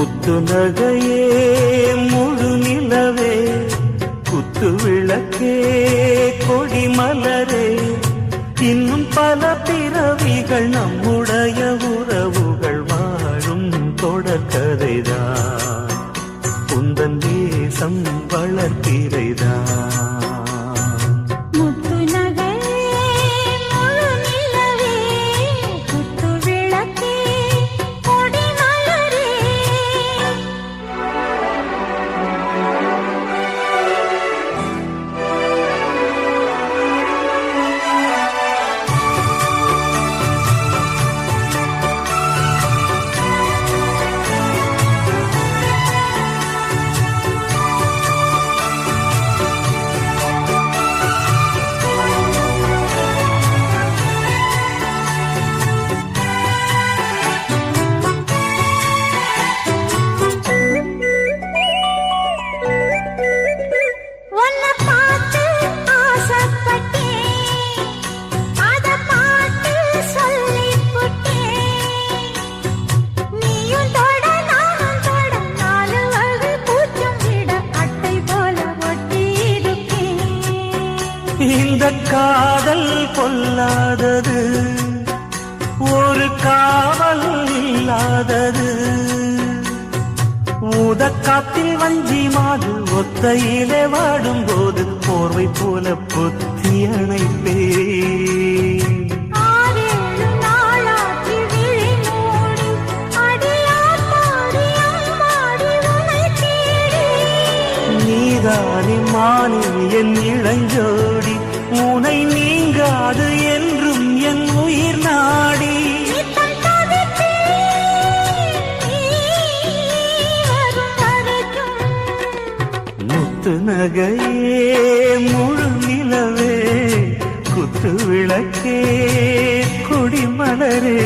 முத்து நகையே முழு நிலவே குத்து விளக்கே கொடி மலரே இன்னும் பல பிறவிகள் நம்முடைய உறவுகள் வாழும் தொடர்கதைதான் உந்தன் தேசம் வளர்த்திரைதான் இந்த காதல் கொல்லாதது ஒரு காவல் இல்லாதது ஊதக்காத்தில் வஞ்சி மாது ஒத்தையிலே வாடும் போது போர்வை போல புத்தி அணைப்பே நீதானி மானி என் இளஞ்சோடி உனை நீங்காது என்றும் என் உயிர் நாடி முத்து நகையே முழு நிலவே குத்து விளக்கே கொடி மலரே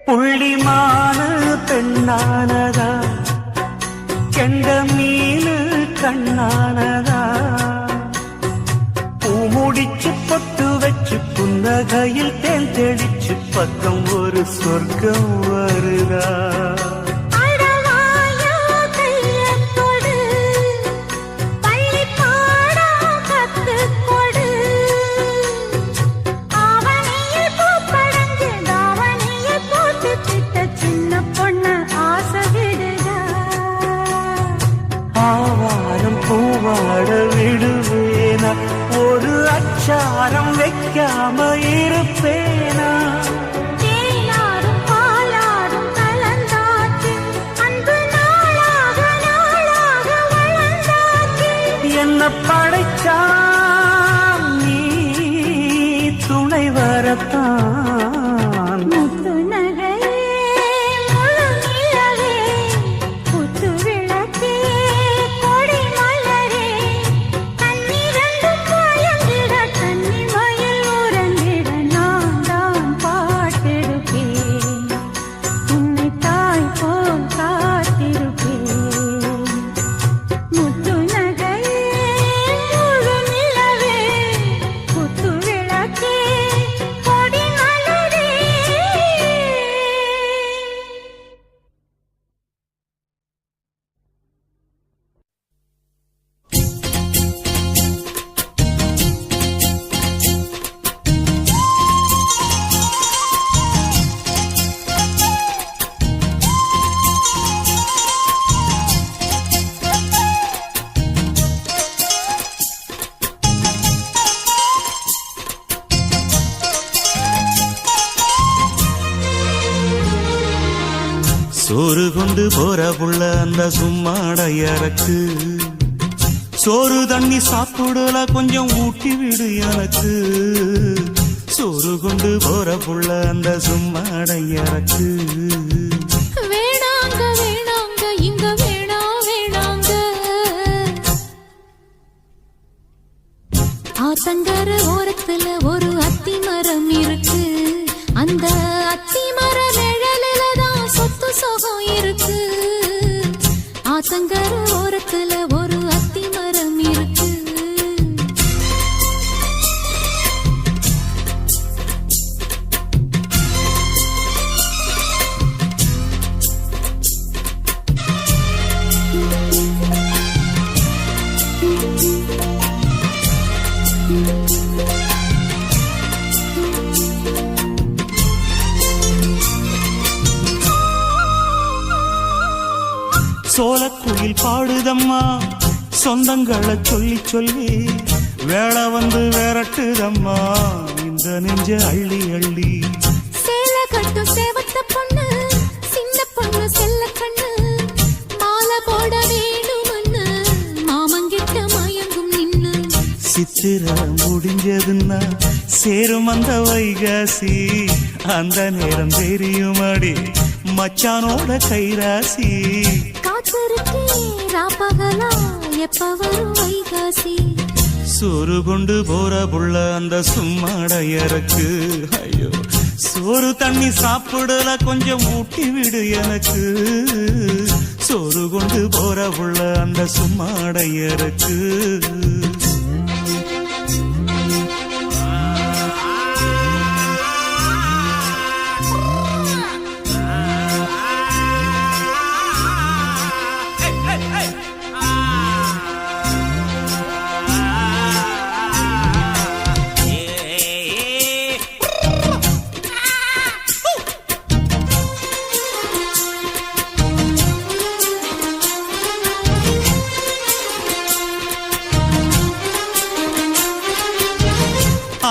புள்ளிமானு பெண்ணானதா கெண்ட மீனு கண்ணானதா பூமுடிச்சு பொட்டு வச்சு புன்னகையில் தேன் தெளிச்சு பக்கம் ஒரு சொர்க்கம் வருதா பூவாட விடுவேனா ஒரு அச்சாரம் வைக்காம இருப்பேனா என்ன படைச்சா நீ துணை வரத்தான் சோறு கொண்டு போற புள்ள அந்த சும்மாடையறக்கு சோறு தண்ணி சாப்பிடல கொஞ்சம் ஊட்டி விடு எனக்கு சோறு கொண்டு போற புள்ள அந்த சும்மாடையறக்கு வேணாங்க வேணாங்க இங்க வேணா வேணாங்க ஆத்தங்கர ஓரத்துல ஒரு அத்தி மரம் இருக்கு அந்த அத்தி மர நிழலில தான் சொத்து சுகம் இருக்கு ஆத்தங்கர ஓரத்துல ஒரு அத்தி மரம் இருக்கு சோலக்குயில் பாடுதம்மா சொந்தங்களை சொல்லி சொல்லி வேளை வந்து விரட்டுதம்மா இந்த நெஞ்ச அள்ளி அள்ளி சேல கட்டு சேவத்த பொண்ணு சின்ன பொண்ணு செல்ல கண்ணு மாலை போட வேணும்னு மாமங்கிட்ட மயங்கும் நின்னு சித்திர முடிஞ்சதுன்னா சேரும் அந்த வைகாசி அந்த நேரம் தெரியுமாடி மச்சானோட கைராசி ராப்பகலா எப்ப வரும் வைகாசி சோறு கொண்டு போற புள்ள அந்த சும்மாடையறக்கு ஐயோ சோறு தண்ணி சாப்பிடல கொஞ்சம் ஊட்டி விடு எனக்கு சோறு கொண்டு போற புள்ள அந்த சும்மாடையறக்கு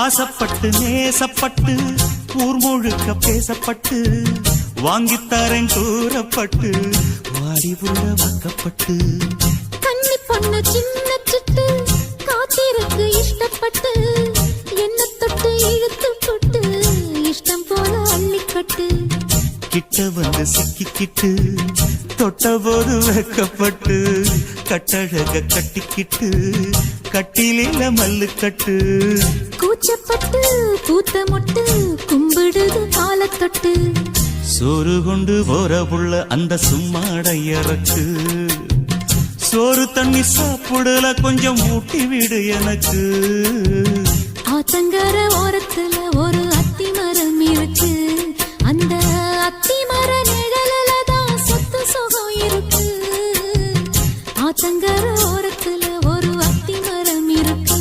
ஆசப்பட்டு நேசப்பட்டு ஊர் முழுக்க பேசப்பட்டு வாங்கித்தாரன் கூறப்பட்டு வாடி புள்ள வாக்கப்பட்டு கன்னி பொண்ணு சின்ன சிட்டு காத்திருக்கு இஷ்டப்பட்டு என்ன தொட்டு இழுத்து போட்டு இஷ்டம் போல அள்ளிக்கட்டு கிட்ட வந்து சிக்கிக்கிட்டு தொட்ட போது வைக்கப்பட்டு கட்டழக கட்டிக்கிட்டு கட்டிலில மல்லு கட்டு கூச்சப்பட்டு பூத்த மொட்டு கும்பிடுது காலத்தொட்டு சோறு கொண்டு போற புள்ள அந்த சும்மாடையறக்கு சோறு தண்ணி சாப்பிடல கொஞ்சம் ஊட்டி விடு எனக்கு ஆத்தங்கர ஓரத்துல ஒரு அத்தி மரம் இருக்கு அந்த அத்தி மர நிழலில தான் சொத்து சுகம் இருக்கு ஆத்தங்கர ஓரத்துல ஒரு அத்தி மரம் இருக்கு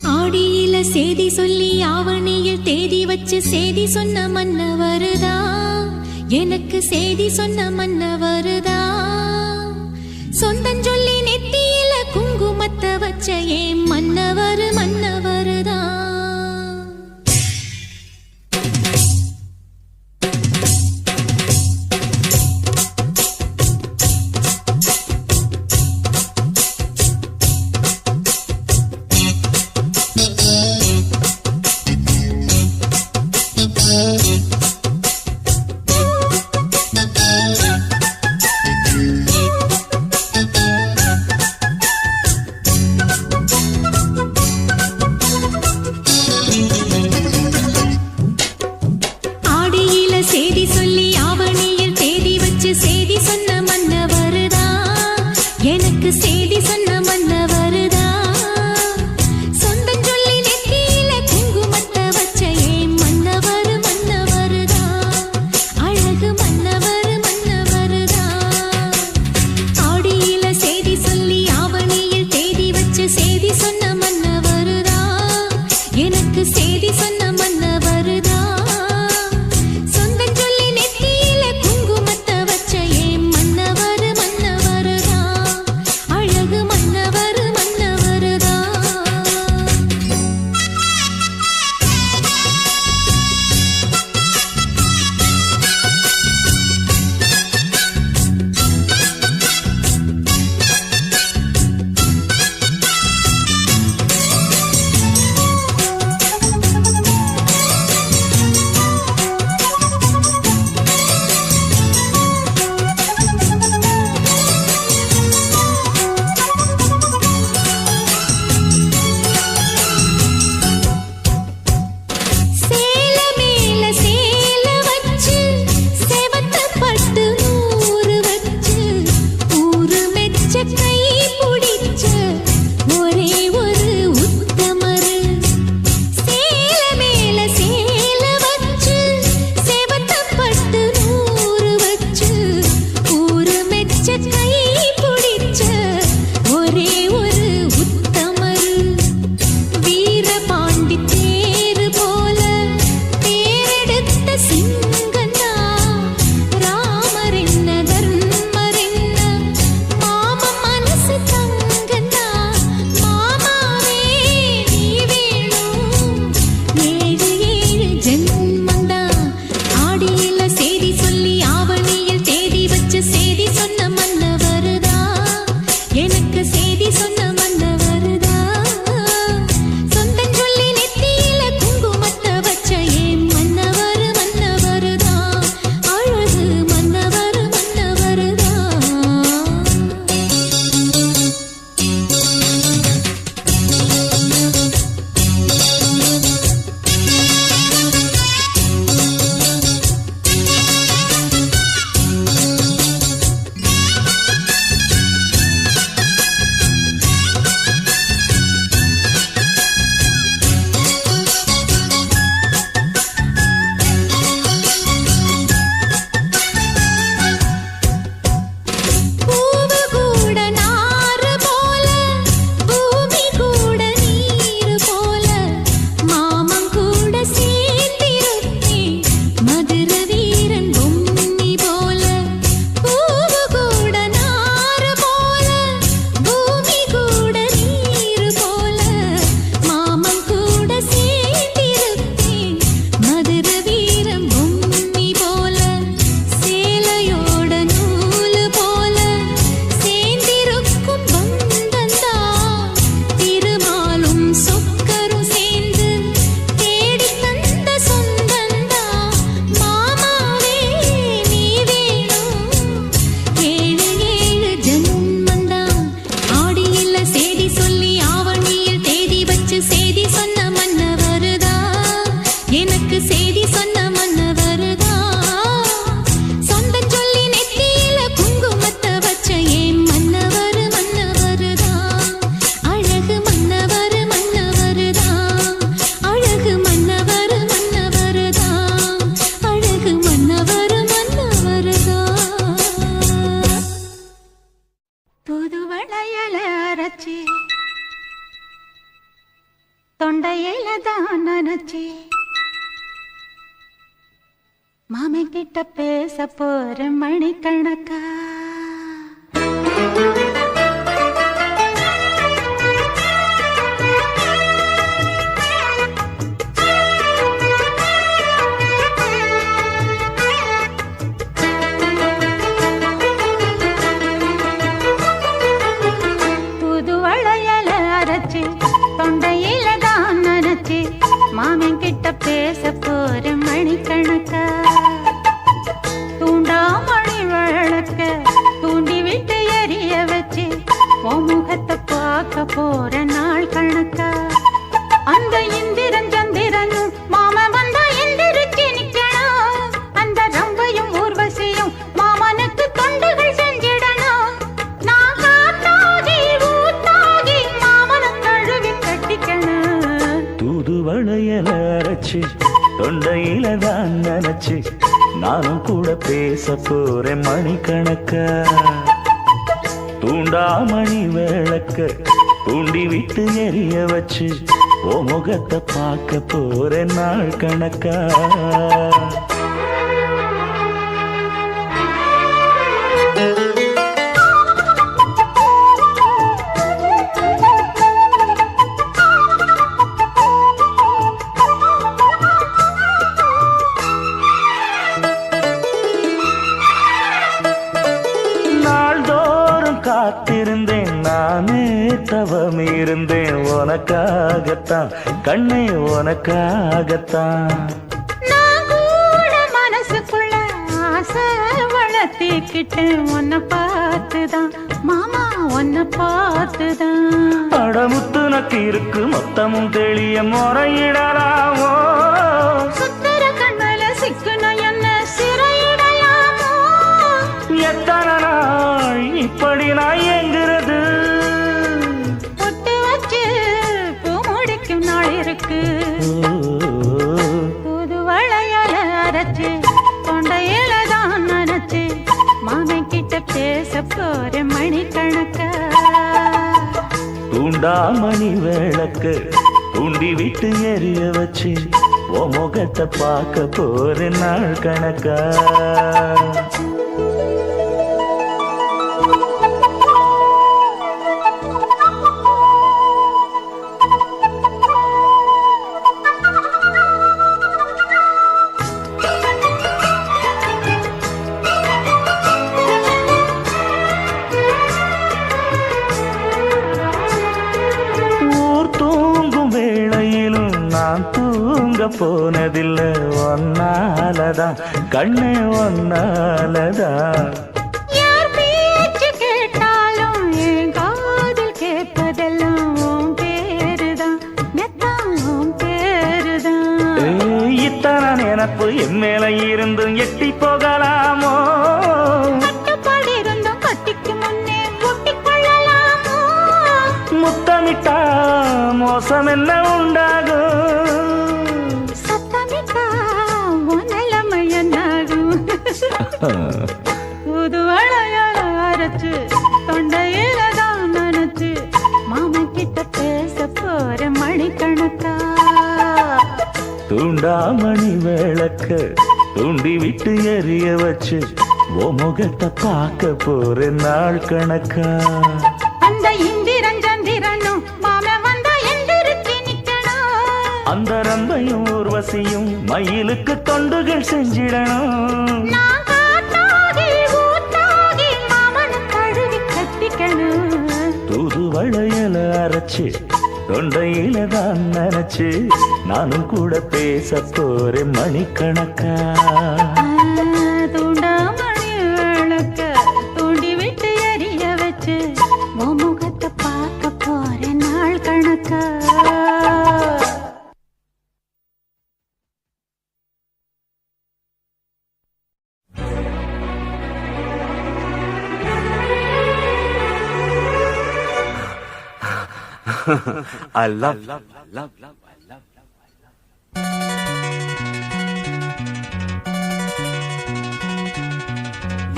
ஆடியில சேதி சொல்லி ஆவணியில் தேதி வச்சு சேதி சொன்ன மன்ன வருதா எனக்கு சேதி சொன்ன மன்ன வருதா சொந்தஞ்சொல்லி நெத்தியில குங்குமத்தை வச்ச ஏன் மன்னவர் மன்னவருதா தொண்டையில தான் நினைச்சி மாமன் கிட்ட பேச போற மணிக்கணக்கா புது வளையல அரைச்சு தொண்டையில தான் நினைச்சு மாமன் கிட்ட பேச போற மணிக்கணக்கா தூண்டாமணி விளக்க தூண்டி விட்டு எரிய வச்சு உன் முகத்தை பார்க்க போற நாள் கணக்கா அந்த இந்திரன் சந்திரனும் மாமன் வந்தா எந்திரிச்சு நிக்கணும் அந்த ரம்பையும் ஊர்வசியும் மாமனுக்கு தொண்டுகள் செஞ்சிடணும் நான் காத்தாகி ஊத்தாகி மாமனை கழுவி கட்டிக்கணும் தூது வளையல அரைச்சு தொண்டையில தான் நினைச்சு நானும் கூட பேச போறேன் மணிக்கணக்கா தூண்டாமணி விளக்க தூண்டி விட்டு எரிய வச்சு ஓ முகத்தை பார்க்க போறேன் நாள் கணக்கா காத்திருந்தேன் நானே தவம் இருந்தேன் உனக்காகத்தான் கண்ணே உனக்காகத்தான் நான் கூட மனசுக்குள்ள ஆசை வளர்த்திக்கிட்டேன் உன்னை பார்த்துதான் மாமா உன்னை பார்த்துதான் படமுத்து நக்கு இருக்கு மொத்தமும் தெளிய முறையிடலாமோ சுத்தர கண்மல சிக்குன என்ன சிறையிடலாமோ எத்தனை நாள் இப்படி நான் எங்கிறது பொட்டு வச்சு பூ முடிக்கும் நாள் இருக்கு புது வளையல அரைச்சு தொண்டையில தான் நினைச்சு மாமன் கிட்ட பேச போற மணிக்கணக்கா தூண்டாமணி விளக்கு தூண்டி விட்டு எரிய வச்சு ஓ முகத்தை பார்க்க போற நாள் கணக்கா போனதில்ல ஒன்னாலதான் கண்ணே ஒன்னாலதான் யார் பேச்சு கேட்டாலும் என் காதில் கேட்பதெல்லாம் உன் பேருதான் மெத்தான் உன் பேருதான் இத்தனை நினப்பு என் மேல இருந்தும் எட்டி போகலாமோ கட்டுப்பாடு இருந்தும் கட்டிக்கு முன்னே ஒட்டிக்கொள்ளலாமோ முத்தமிட்டா மோசம் என்ன உண்டாகும் புது வளையல அரைச்சு தொண்டையில தான் நினைச்சு மாமன் கிட்ட பேச போற மணிக்கணக்கா தூண்டாமணி விளக்க தூண்டி விட்டு எரிய வச்சு ஓ முகத்தை பார்க்க போற நாள் கணக்கா அந்த இந்திரன் சந்திரனும் மாமன் வந்தா எந்திரிச்சு நிக்கணும் அந்த ரம்பையும் ஊர்வசியும் மயிலுக்கு தொண்டுகள் செஞ்சிடணும் நான் காத்தாகி ஊத்தாகி மாமனை கழுவி கட்டிக்கணும் தூது வளையல அரைச்சு தொண்டையில தான் நினைச்சு நானும் கூட பேச போறேன் மணிக்கணக்கா தூண்டாமணி விளக்க தூண்டி விட்டு எரிய வச்சு உன் முகத்தை பார்க்க போற நாள் கணக்கா I love.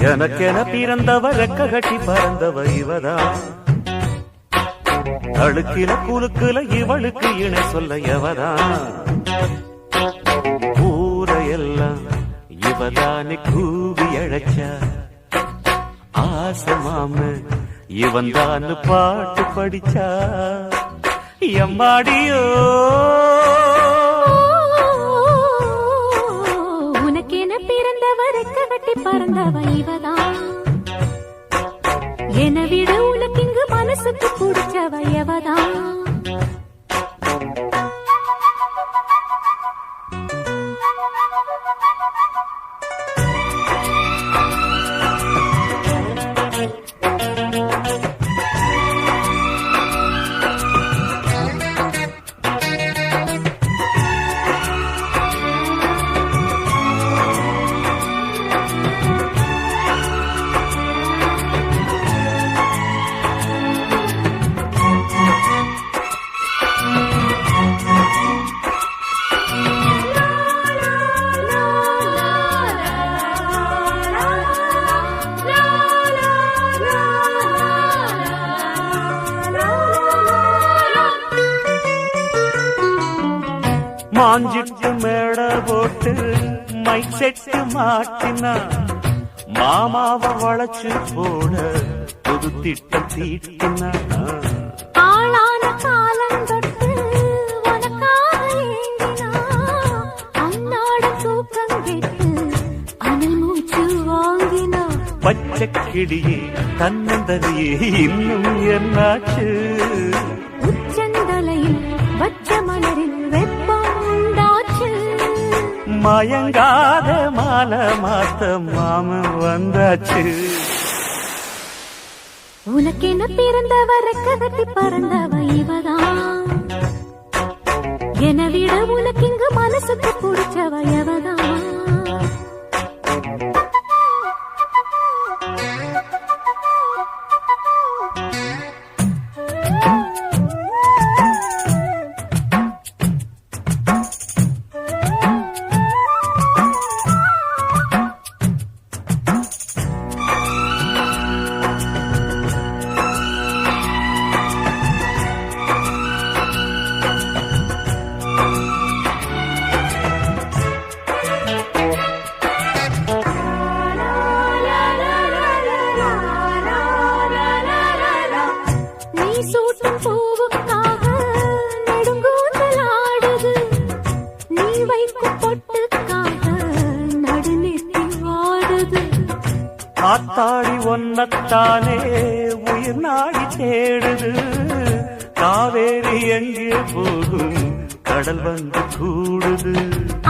எனக்கென பிறந்தவ ரெக்க கட்டி பறந்தவ இவதான் அழுக்கில குலுக்குல இவளுக்கு இணை சொல்ல எவதான் ஊரையெல்லாம் இவதானே கூவி அழைச்சா ஆசமாம இவன் தான் பாட்டு படிச்சா எம்மாடியோ உனக்கென பிறந்தவர் கட்டி பறந்தவ இவதான் என விட உனக்கு இங்கு மனசுக்கு பிடிச்சவ எவதான் மாஞ்சிட்டு மேட போட்டு மைக் செட்டு மாட்டினா மாமாவை வளைச்சு போட புது திட்டம் தீட்டினா ஆளான காலம் தொட்டு உனக்காக ஏங்கினா அன்னாட தூக்கம் கெட்டு அனல் மூச்சு வாங்கினா பச்சை கிளியே தன்னந்தனியே இன்னும் என்னாச்சு உச்சந்தலையில் வச்ச மலரில் வெப்பம் உண்டாச்சு மயங்காத மாலை மாத்த மாமன் வந்தாச்சு உனக்கென பிறந்தவரை கட்டி பறந்தவ இவதான் என விட உனக்கு இங்கு மனசுக்கு பிடிச்சவ எவதான் சூட்டும் பூவுக்காக நெடுங்கூந்தல் ஆடுது நீ வைக்கும் பொட்டுக்காக நடுநிறுத்தி வாடுது ஆத்தாடி ஒன்னத்தானே உயிர் நாடி தேடுது காவேரி எங்கே போகும் கடல் வந்து கூடுது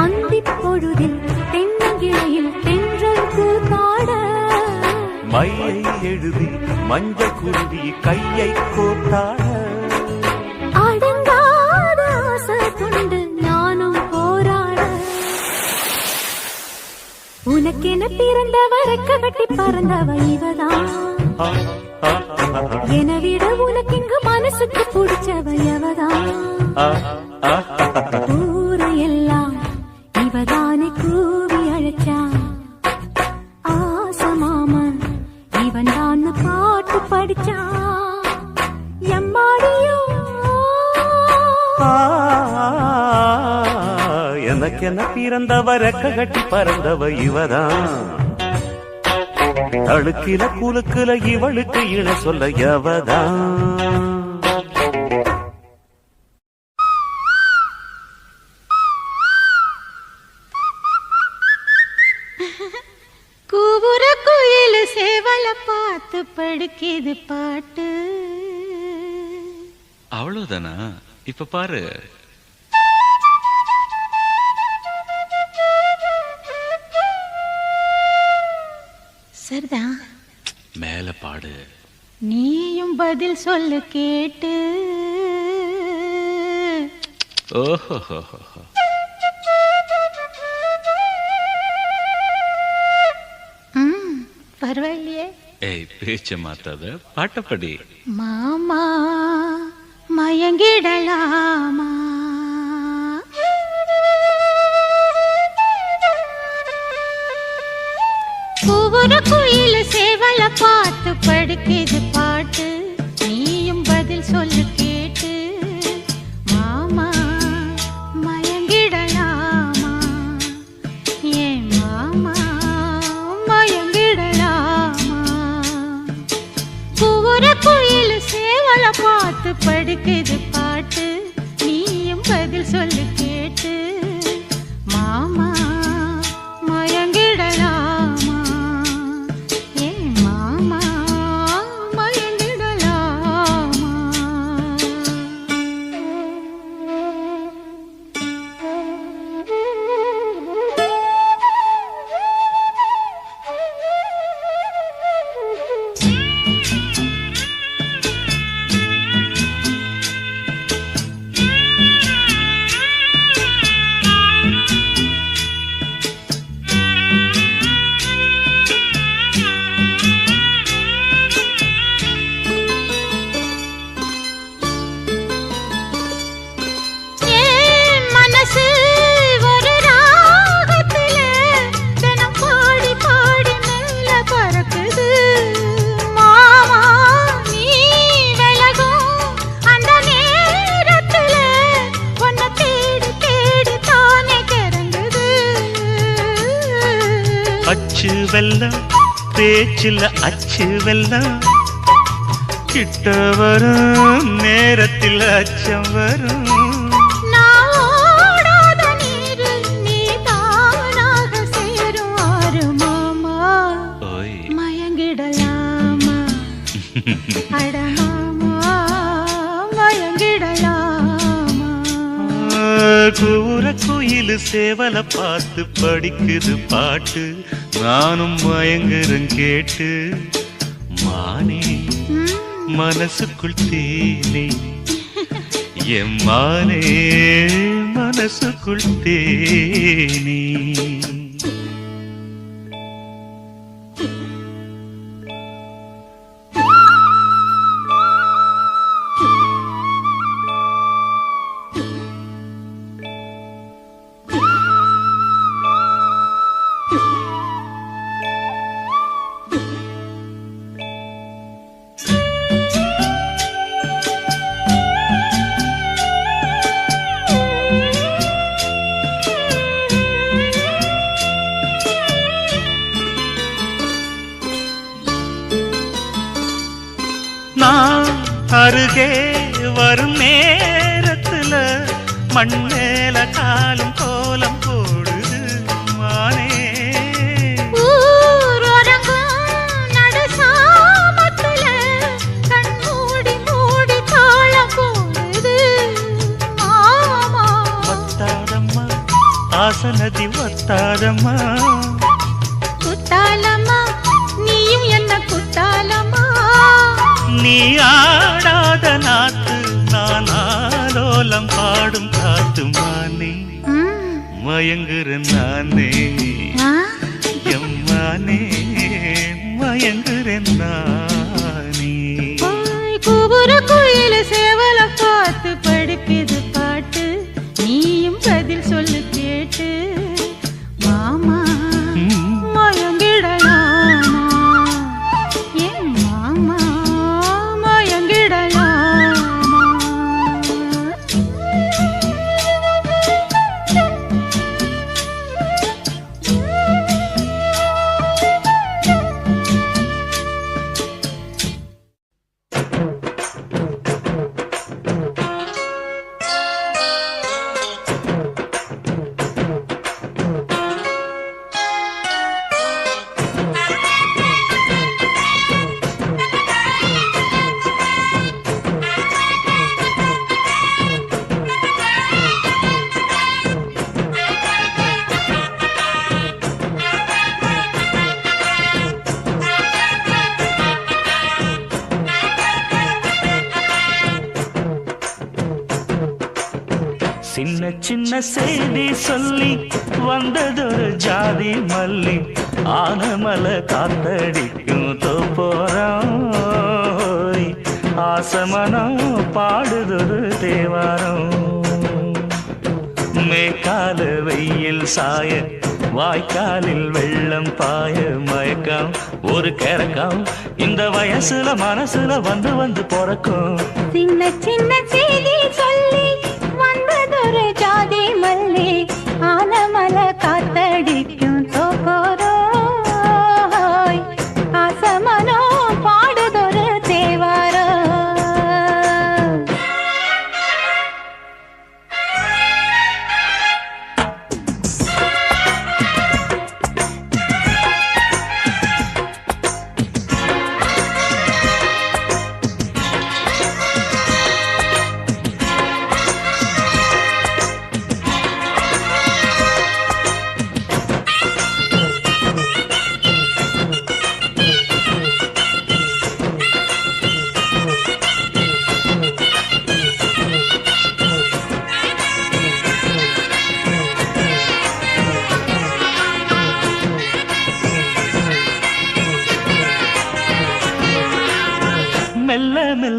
அந்திப் பொழுதில் தென்னங்கிளையில் தென்றல் கூத்தாட மையை எழுதி மஞ்ச குருவி கையை கோத்தாட அடங்காத ஆசை கொண்டு நானும் போராட உனக்கென பிறந்தவரை கட்டி பறந்தவ இவதான் என விட உனக்கு இங்கு மனசுக்கு பிடிச்சவ எவதான் ஊரையெல்லாம் இவதானே கூவி அழைச்சா ஆசமாமன் இவன் தான் பாட்டு படிச்சா எம்மாடியோ எனக்கென பிறந்தவரை கட்டி பறந்தவ இவதான் அழுக்கில குலுக்குல இவளுக்கு இணை சொல்ல எவதான் கூவுற குயில் சேவல பார்த்து படுக்கிது பாட்டு அவ்வளவுதானா? இப்ப பாரு. சரிதான், மேல பாடு. நீயும் பதில் சொல்லு கேட்டு. ஓஹோ, பரவாயில்லையே. ஏய், பேச்ச மாத்தாத, பாட்டப்படி. மாமா மயங்கிடலாமா, ஒவ்வொரு குயில் சேவல பார்த்து படுக்கிது பாட்டு, நீயும் பதில் சொல்லு கேட்டு. பதில் சொல்லு கேட்டு மாமா மயங்கிடலாமா ஏ மாமா மயங்கிடலாமா அச்சு வெல்லம் பேச்சில் அச்சு வெல்லம் கிட்ட வரும் நேரத்தில் அச்சம் வரும் மயங்கிடலாமா அடமாமா மயங்கிடலாமா கூற குயில் சேவல பார்த்து படிக்குது பாட்டு நானும் மயங்குறேன் கேட்டு மானே மனசுக்குள் தேனே என் மானே மனசுக்குள் தேனே நான் அருகே வரும் நேரத்துல மண்ணேல காலும் கோலம் போடுது மானே ஒத்தாதம்மா ஆசனதி ஒத்தாதம்மா குத்தாலம்மா நீயும் என்ன குத்தாலம்மா நீ ஆடாத நாத்து நான் ஆலோலம் பாடும் காத்து மானே மயங்குறேன் நானே எம்மானே மயங்குறேன் நானே கூபுர குயில சேவல பார்த்து படிக்குது பாட்டு நீயும் பதில் சொல்லு கேட்டு மாமா மயங்கிடலாமா ஏன் மாமா மயங்கிடலாமா சின்ன சின்ன செய்தி சொல்லி வந்ததொரு ஜாதி மல்லி ஆனமல காத்தடிக்கும் தோப்போரம் ஆசமனம் பாடுதொரு தேவாரம் மேற்கால வெயில் சாய வாய்க்காலில் வெள்ளம் பாய மயக்கம் ஒரு கிறக்கம் இந்த வயசுல மனசுல வந்து வந்து பிறக்கும் சின்ன சின்ன செய்தி சொல்லி வந்ததொரு ஜாதி மல்லி ஆனமல காத்தடிக்கும் தோப்போரோய் ஆசமனோ பாடுதொரு தேவாரம்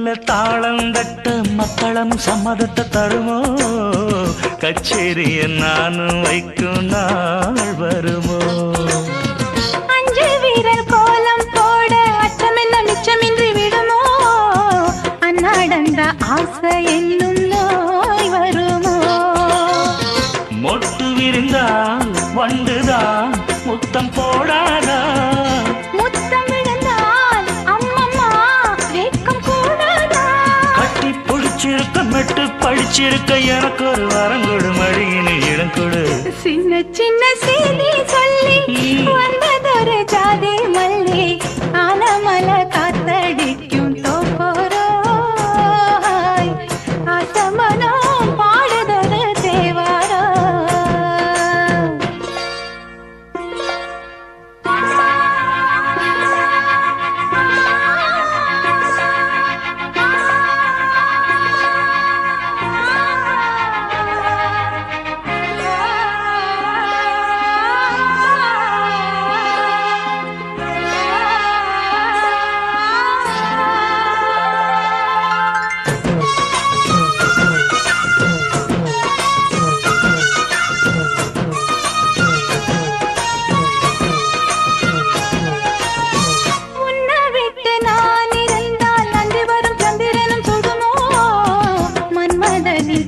மெல்ல தாளம் தட்ட மக்களும் சம்மதத்தை தருமோ கச்சேரிய நானும் வைக்கும் நாள் வருமோ அஞ்சு வீரர் கோலம் போட அச்சமென்ன நிச்சமின்றி விடுமோ அந்நாடந்த ஆசை என்னும் நோய் வருமோ மொட்டு விரிந்தால் வண்டுதான் முத்தம் போடாதா முத்தம் விழுந்தால் அம்மம்மா வேக்கம் கூடாதா கட்டி பிடிச்சிருக்க மெட்டு படிச்சிருக்க எனக்கு ஒரு வரங்கொடு மடியினு இடம் கொடு சின்ன சின்ன செய்தி சொல்லி வந்ததொரு ஜாதி மல்லி ஆனமல காத்தடிக்கும் தோப்போராய் ஆசமனோ பாடுதொரு தேவாரா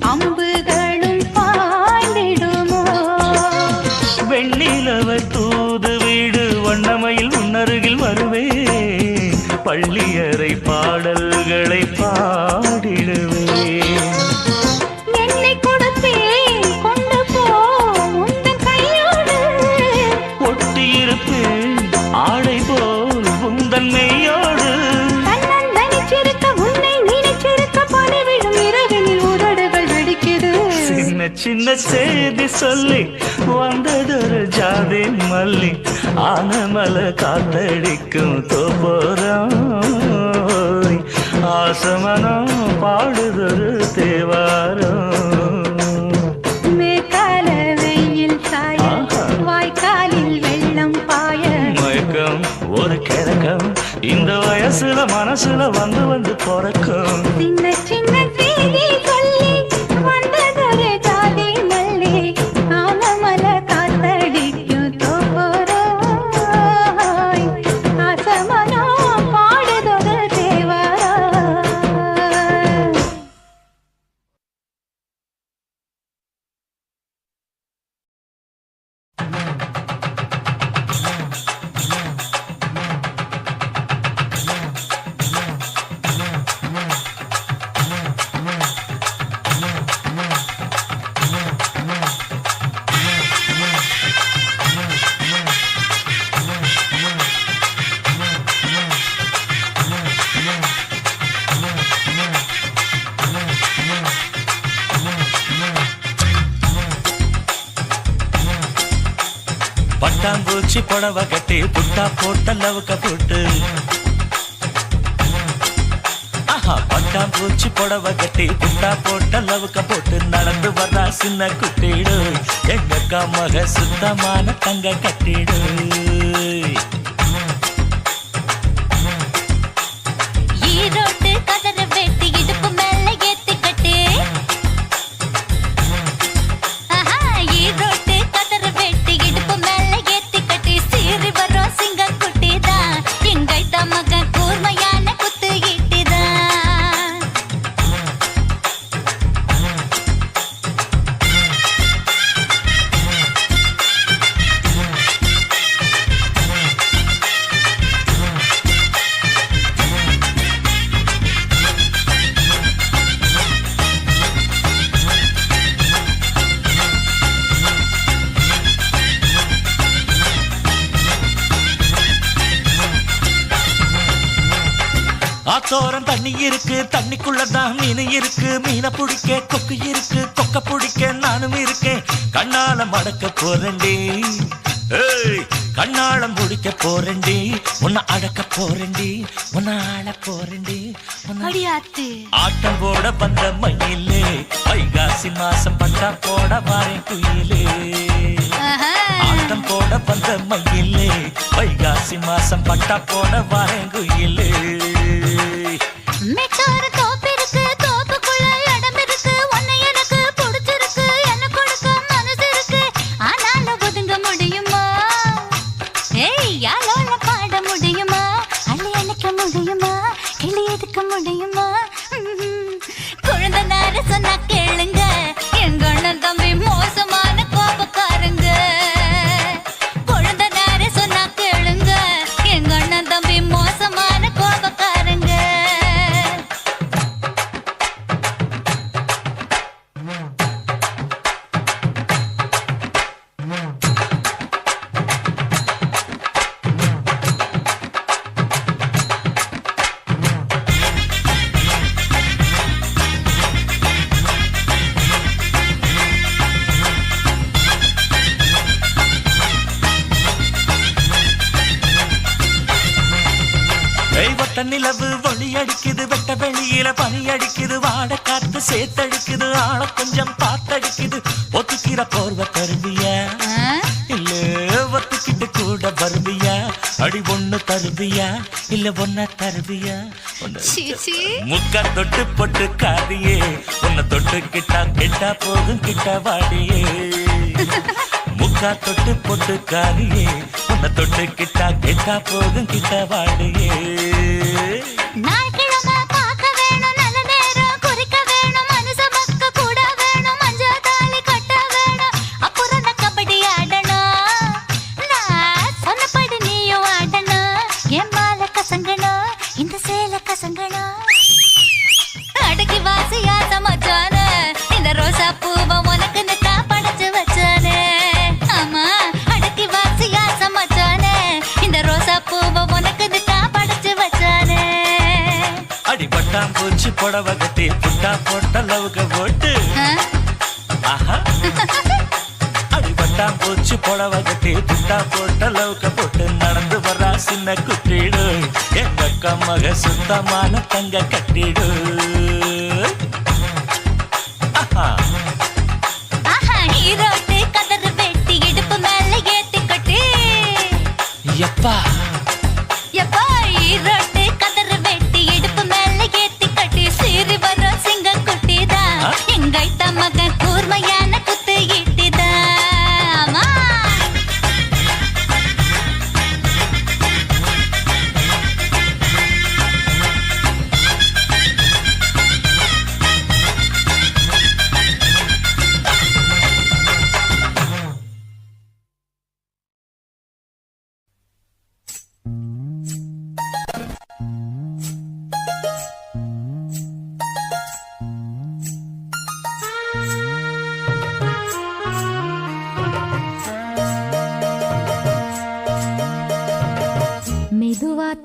அம்புகளும் பாய்ந்திடுமோ வெண்ணிலவ தூது வீடு வண்ணமையில் உன்னருகில் வருவே பள்ளியறை பாடல்களை பாடிடுவே என்னை கொடுத்தேன் கொண்டு போ உந்தன் கையோடு ஒட்டியிருப்பேன் ஆடை போல் உந்தன் மெய்யோடு தன்னந்தனிச்சிருக்க உன்னை நினைச்சிருக்க பணிவிடும் இரவினில் உதடுகள் வெடிக்குது சின்ன சின்ன செய்தி சொல்லி வந்ததொரு ஜாதி மல்லி ஆனமல காத்தடிக்கும் தோப்போராய் ஆசமனம் பாடுதொரு தேவாரம் மேற்கால வெயில் சாய வாய்க்காலில் வெள்ளம் பாய மயக்கம் ஒரு கிழக்கம் இந்த வயசுல மனசுல வந்து வந்து பிறக்கும் சின்ன சின்ன செய்தி சொல்லி வந்ததொரு ஜாதி மல்லி ஆனமல காத்தடிக்கும் தோப்போராய் ஆசமனோ பாடுதொரு தேவாரா பட்டாம்பூச்சி புடவை கட்டி புட்டா போட்ட லவுக்க போட்டு ஆஹா பட்டாம்பூச்சி புடவை கட்டி புட்டா போட்ட லவுக்க போட்டு நடந்து வர்றா சின்ன குட்டிடு எங்க மக சுத்தமான தங்க கட்டிடு ஈரோட்டு கதற வெட்டி இடுப்பு மேல ஏத்தி கட்டு ஈரோட்டு கதற வெட்டி இடுப்பு மேல ஏத்தி கட்டி சீறி வரும் சிங்க குட்டிதான் எங்கைத்த மகன் கூர்மையான குத்து ஈட்டிதான் ஆத்தோரம் தண்ணி இருக்கு தண்ணிக்குள்ளதான் மீன் இருக்கு மீனை பிடிக்க கொக்கு இருக்கு கொக்க பிடிக்க நானும் இருக்கேன் கண்ணால மடக்க போறேன்டி ஏய் கண்ணாளம் முடிக்க போறேன்டி உன்னை அடக்க போறேன்டி உன்னை ஆள போறேன்டி அடியாத்து ஆட்டம் போட வந்த மயிலே வைகாசி மாசம் பட்டா போட வாரேன் குயிலே ஆட்டம் போட வந்த மயிலே வைகாசி மாசம் பட்டா போட வாரேன் குயிலே மெட்டோர் வெட்ட நிலவு ஒளி அடிக்குது வெட்ட வெளியில பனி அடிக்குது வாட காத்து சேத்தடிக்குது ஆள கொஞ்சம் பார்த்தடிக்குது ஒத்துக்கிற போர்வ தருவியா இல்ல ஒத்துக்கிட்டு கூட வருவியா அடி ஒண்ணு தருவியா இல்ல ஒன்ன தருவியா முக்கா தொட்டு பொட்டு காரியே உன்னை தொட்டு கிட்டா கெட்டா போகும் கிட்ட வாடியே முக்கா தொட்டு பொட்டு காரியே உன்னை தொட்டு கிட்டா கெட்டா போகும் கிட்ட வாடியே பூச்சி புடவை கட்டி புட்டா போட்ட லவுக போட்டு அடிபட்டாம் பூச்சி புடவை கட்டி புட்டா போட்ட லவுக போட்டு நடந்து வர்றா சின்ன குட்டிடு எங்க அக்கா மக சுத்தமான தங்க கட்டிடு எப்பா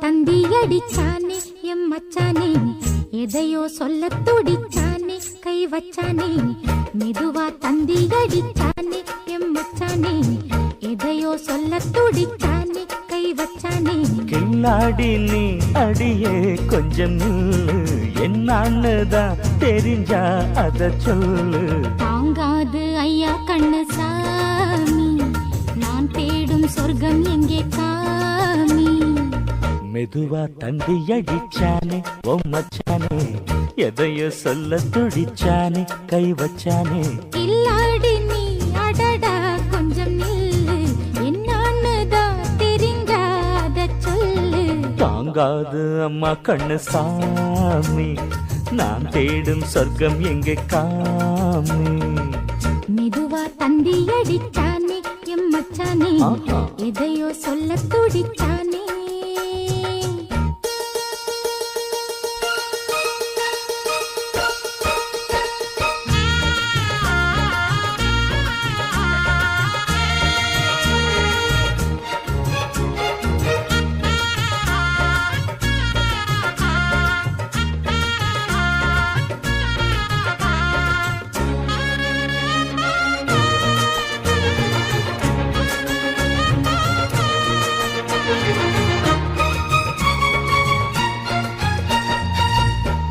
தந்தி அடிச்சானே எம் மச்சானே எதையோ சொல்ல துடிச்சானே கை வச்சானே மெதுவா தந்தி அடிச்சானே எம் மச்சானே எதையோ சொல்ல துடிச்சானே கை வச்சானே கில்லாடி நீ அடியே கொஞ்சம் என்னன்னுதான் தெரிஞ்சா அத சொல்லு தாங்காது ஐயா கண்ணு சாமி நான் தேடும் சொர்க்கம் எங்கே காமி மெதுவா தந்தி அடிச்சானே ஓ மச்சானே எதையோ சொல்ல துடிச்சானே கை வச்சானே இல்லாடி நீ அடடா கொஞ்சம் நில்லு என்னன்னுதான் தெரிஞ்சாத சொல்லு தாங்காது அம்மா கண்ணு சாமி நான் தேடும் சொர்க்கம் எங்கே காமி மெதுவா தந்தி அடிச்சானே எம் மச்சானே எதையோ சொல்ல துடிச்சானே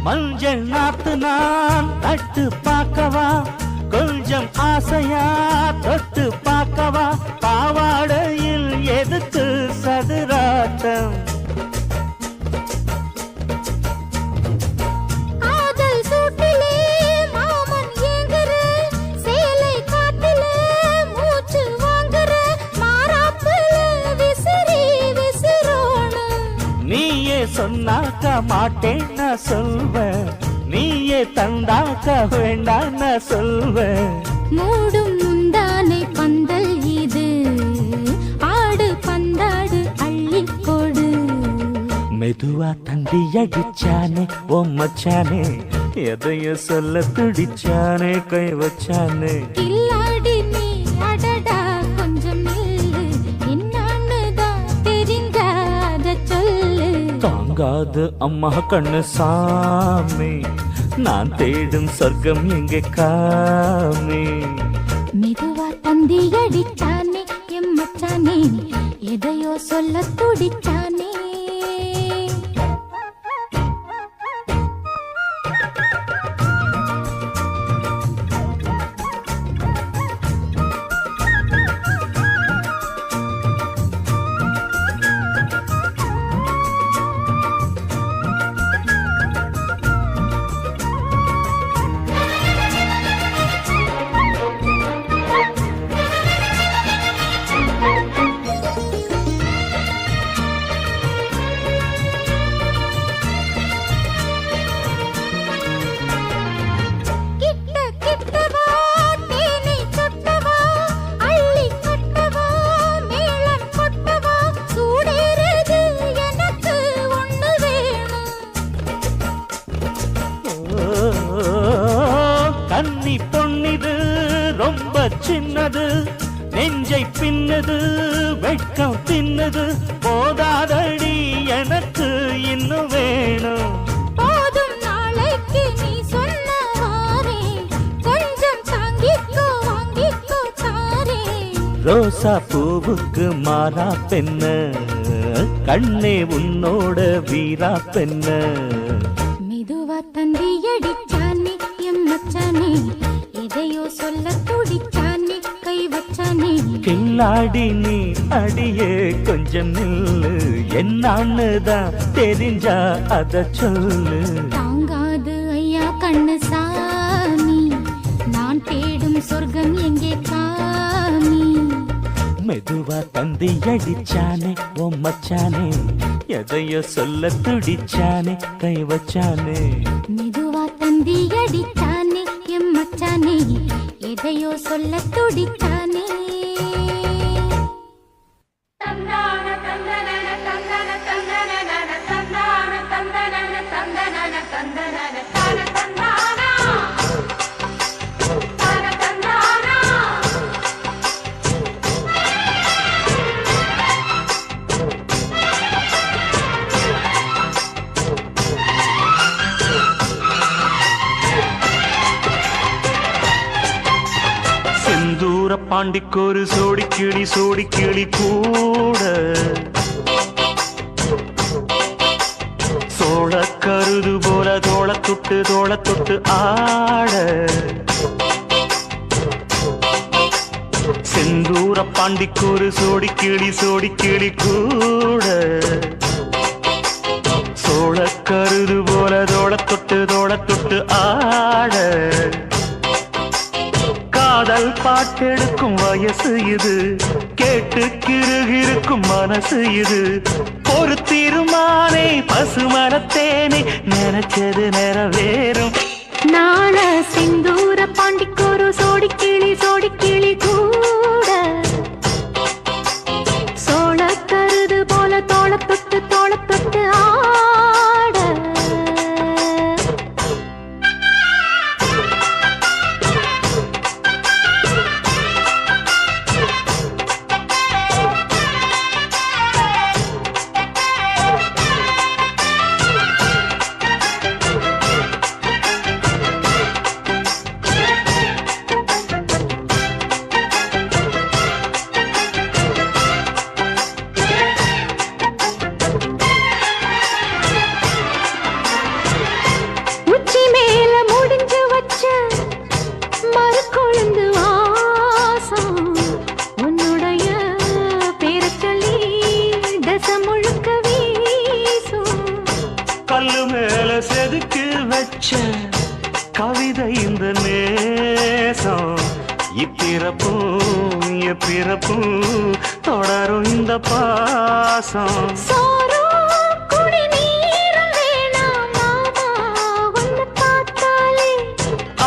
மஞ்சள் நாத்து நான் நட்டு பார்க்கவா கொஞ்சம் ஆசையா தொட்டு பார்க்கவா பாவாடையில் எதுக்கு சதுராட்டம் சொன்னாக்க மாட்டேன் நான் சொல்வேன் நீயே தந்தாக்க வேண்டாம் நான் சொல்வேன் மூடும் முந்தானை பந்தல் இது ஆடு பந்தாடு அள்ளிக்கொடு மெதுவா தந்தி அடிச்சானே ஓ மச்சானே எதையோ சொல்ல துடிச்சானே கை வச்சானே இல்லாடி நீ அடடா கொஞ்சம் நில்லு என்னன்னுதான் தெரிஞ்சாத சொல்லு தாங்காது அம்மா கண்ணு சாமி நான் தேடும் சொர்க்கம் எங்கே காமி மெதுவா தந்தி அடிச்சானே எம் மச்சானே எதையோ சொல்ல துடிச்சானே சின்னது நெஞ்சை பின்னது வெட்கம் தின்னது போதாதடி எனக்கு இன்னும் வேணும் போதும் நாளைக்கு நீ சொன்னவாறே கொஞ்சம் தாங்கிக்கோ வாங்கிக்கோ தாரே ரோசா பூவுக்கு மாறா பெண்ண கண்ணே உன்னோட வீரா பெண்ண மெதுவா தந்தி அடிச்சானே எம் மச்சானே எதையோ சொல்ல துடிச்சானே கை வச்சானே கில்லாடி நீ அடியே கொஞ்சம் நில்லு என்னான்னு தான் தெரிஞ்சா அத சொல்லு தாங்காது ஐயா கண்ணு சாமி நான் தேடும் சொர்க்கம் எங்கே காமி மெதுவா தந்தி அடிச்சானே ஓ மச்சானே எதையோ சொல்ல துடிச்சானே கை வச்சானே மெதுவா தந்தி அடிச்சானே எம் மச்சானே எதையோ சொல்ல துடிச்சானே செந்தூர பாண்டிக்கொரு சோடி கிளி கூட சோழ கருது போல தோள தொட்டு ஆட செந்தூர பாண்டிக்கொரு சோடி கிளி கூட சோழ கருது போல தோள தொட்டு ஆட காதல் பாட்டெடுக்கும் வயசு இது கேட்டு கிருகிருக்கும் மனசு இது ஒரு தீர்மானே பசுமரத்தேனே நினைச்சது நிறைவேறும் நாள செந்தூர பாண்டிக்கொரு சோடி கிளி கூட சோழ கருது போல தோள தொட்டு ஆட கல்லு மேல செதுக்கி வச்ச கவிதை இந்த நேசம் இப்பிறப்பும் எப்பிறப்பும் தொடரும் இந்த பாசம்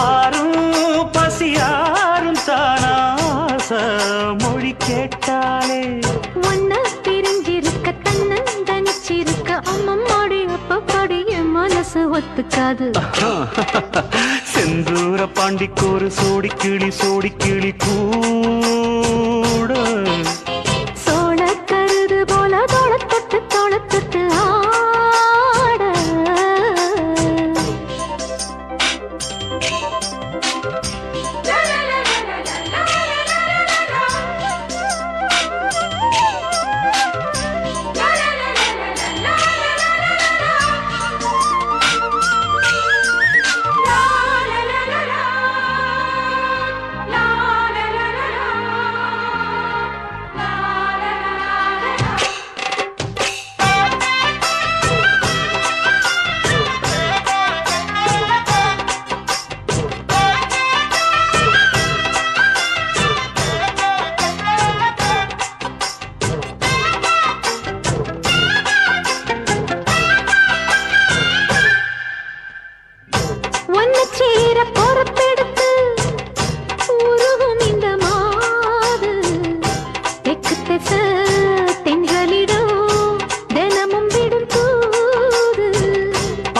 ஆரும் பசியாரும் தானாச மொழி கேட்டாலே ஒன்ன பிரிஞ்சிருக்க தன்னந்தனிச்சிருக்க அம்மம்மாடி அப்பப்படி என் மனசு ஒத்துக்காது செந்தூர பாண்டிக்கொரு சோடி கிளி கூட சோழ கருது போல தோள தொட்டு ஆட சேர பொறுப்பெடுத்து உருகும் இந்த மாது தெற்கு திச தென்களிடம் தினமும் விடும் தூது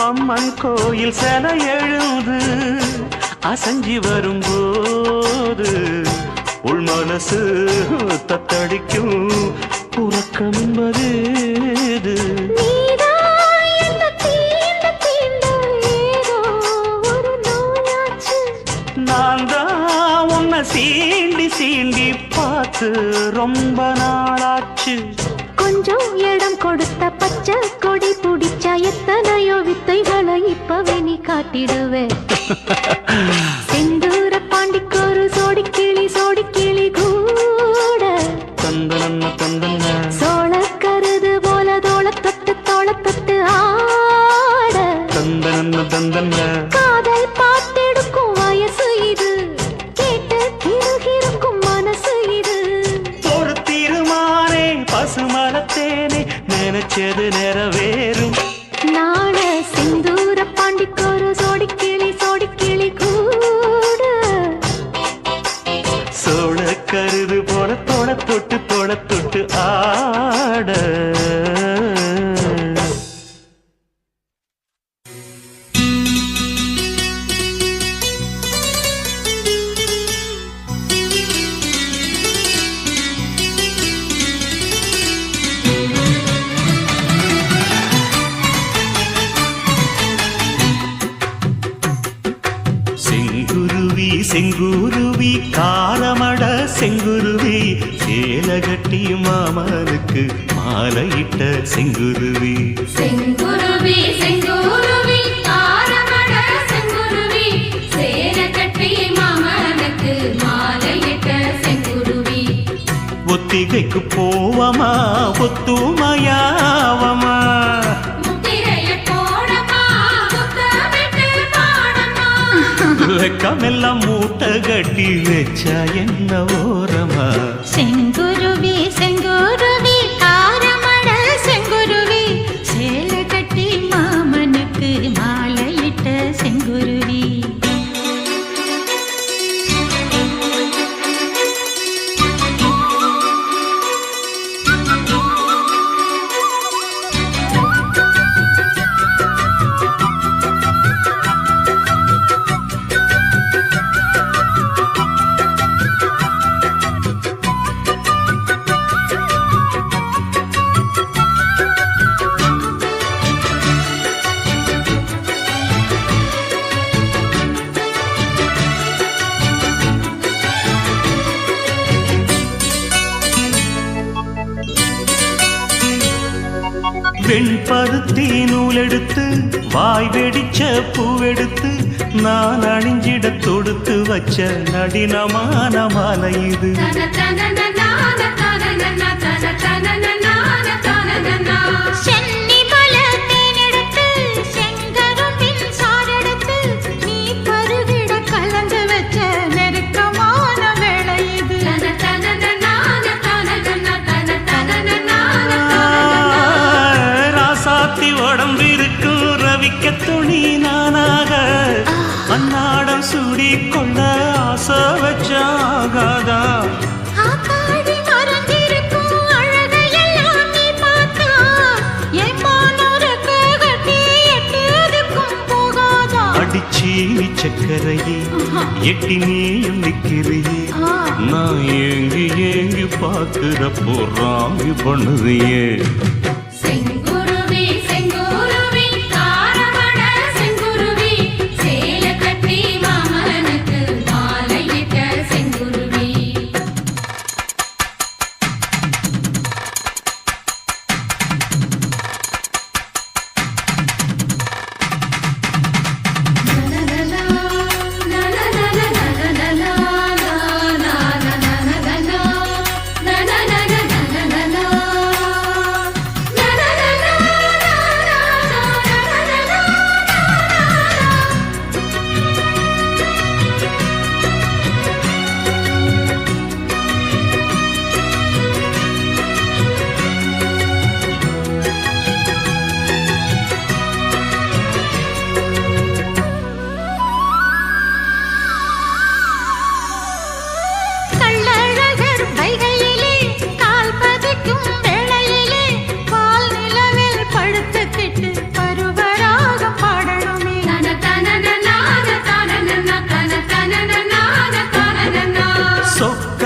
அம்மன் கோயில் சிலை எழுது அசஞ்சி வரும்போது உள் மனசு தத்தடிக்கும் உறக்கம் என்பது நீதான் என்ன தீண்ட தீண்ட ஏதோ ஒரு நோயாச்சு. நான் தான் உன்னை சீண்டி சீண்டி பார்த்து ரொம்ப நாளாச்சு. கொஞ்சம் இடம் கொடுத்த பச்சை கொடி பிடிச்சா எத்தனையோ வித்தைகளை இப்பவே நீ காட்டிடுவே. செந்தூர பாண்டிக்கொரு சோடி கிளி கூட தந்தன தந்தன சோழ கருது போல தோள தொட்டு ஆட தந்தன தந்தன காதல் பார்த்தெடுக்கும் வயசு இது, கேட்டு கிருகிருக்கும் மனசு இது. ஒரு தீர்மானே பசுமரத்தேனே நினைச்சது நிறைவேறும். நாண செந்தூர பாண்டிக்கொரு சோடி கிளி கூட சோழ கருது போல தொட தொட்டு ஆட. செங்குருவி செங்குருவி காரமட செங்குருவி சேலகட்டி மாமனுக்கு மாலையிட்ட செங்குருவி. செங்குருவி செங்குருவி ஆரமட செங்குருவி சேர கட்டி மாமனுக்கு மாலையிட்ட செங்குருவி. ஒத்திகைக்கு போவமா ஒத்துமையாவமா முத்திரைய போடமா முத்தமிட்டு பாடமா. வெக்கமெல்லாம் மூட்டை கட்டி வச்சா என்ன ஓரமா. செங்குருவி செங்குருவி காரமட செங்குருவி சேல கட்டி மாமனுக்கு மாலையிட்ட செங்குருவி. வெண்பருத்தி நூலெடுத்து வாய் வெடிச்ச பூவெடுத்து நான் அணிஞ்சிட தொடுத்து வச்ச நடினமான மாலை இது. தன தன நான தன நன தன தன நான தன நன. சென்னி மல தேனெடுத்து செங்கரும்பின் சாரெடுத்து நீ பருகிட கலந்து வச்ச நெருக்கமான வேளை இது. தன தன நான தன நன தன தன நான. ராசாத்தி உடம்பிருக்கும் ரவிக்க துணி நானாக அன்னாடம் சூடி கொள்ள ஆசை வச்சாகாதா. ஆத்தாடி மறந்திருக்கும் அழகையெல்லாம் நீ பார்த்தா என் மானோருக்கு கட்டி எட்டுதுக்கும் போகாதா. அடிச்சீனி சக்கரையே எட்டி நீயும் நிக்கிறியே நான் ஏங்கி ஏங்கி பார்க்கிறப்போ ராங்கி பண்ணுறியே. செங்குருவி செங்குருவி காரமட செங்குருவி சேல கட்டி மாமனுக்கு மாலையிட்ட செங்குருவி.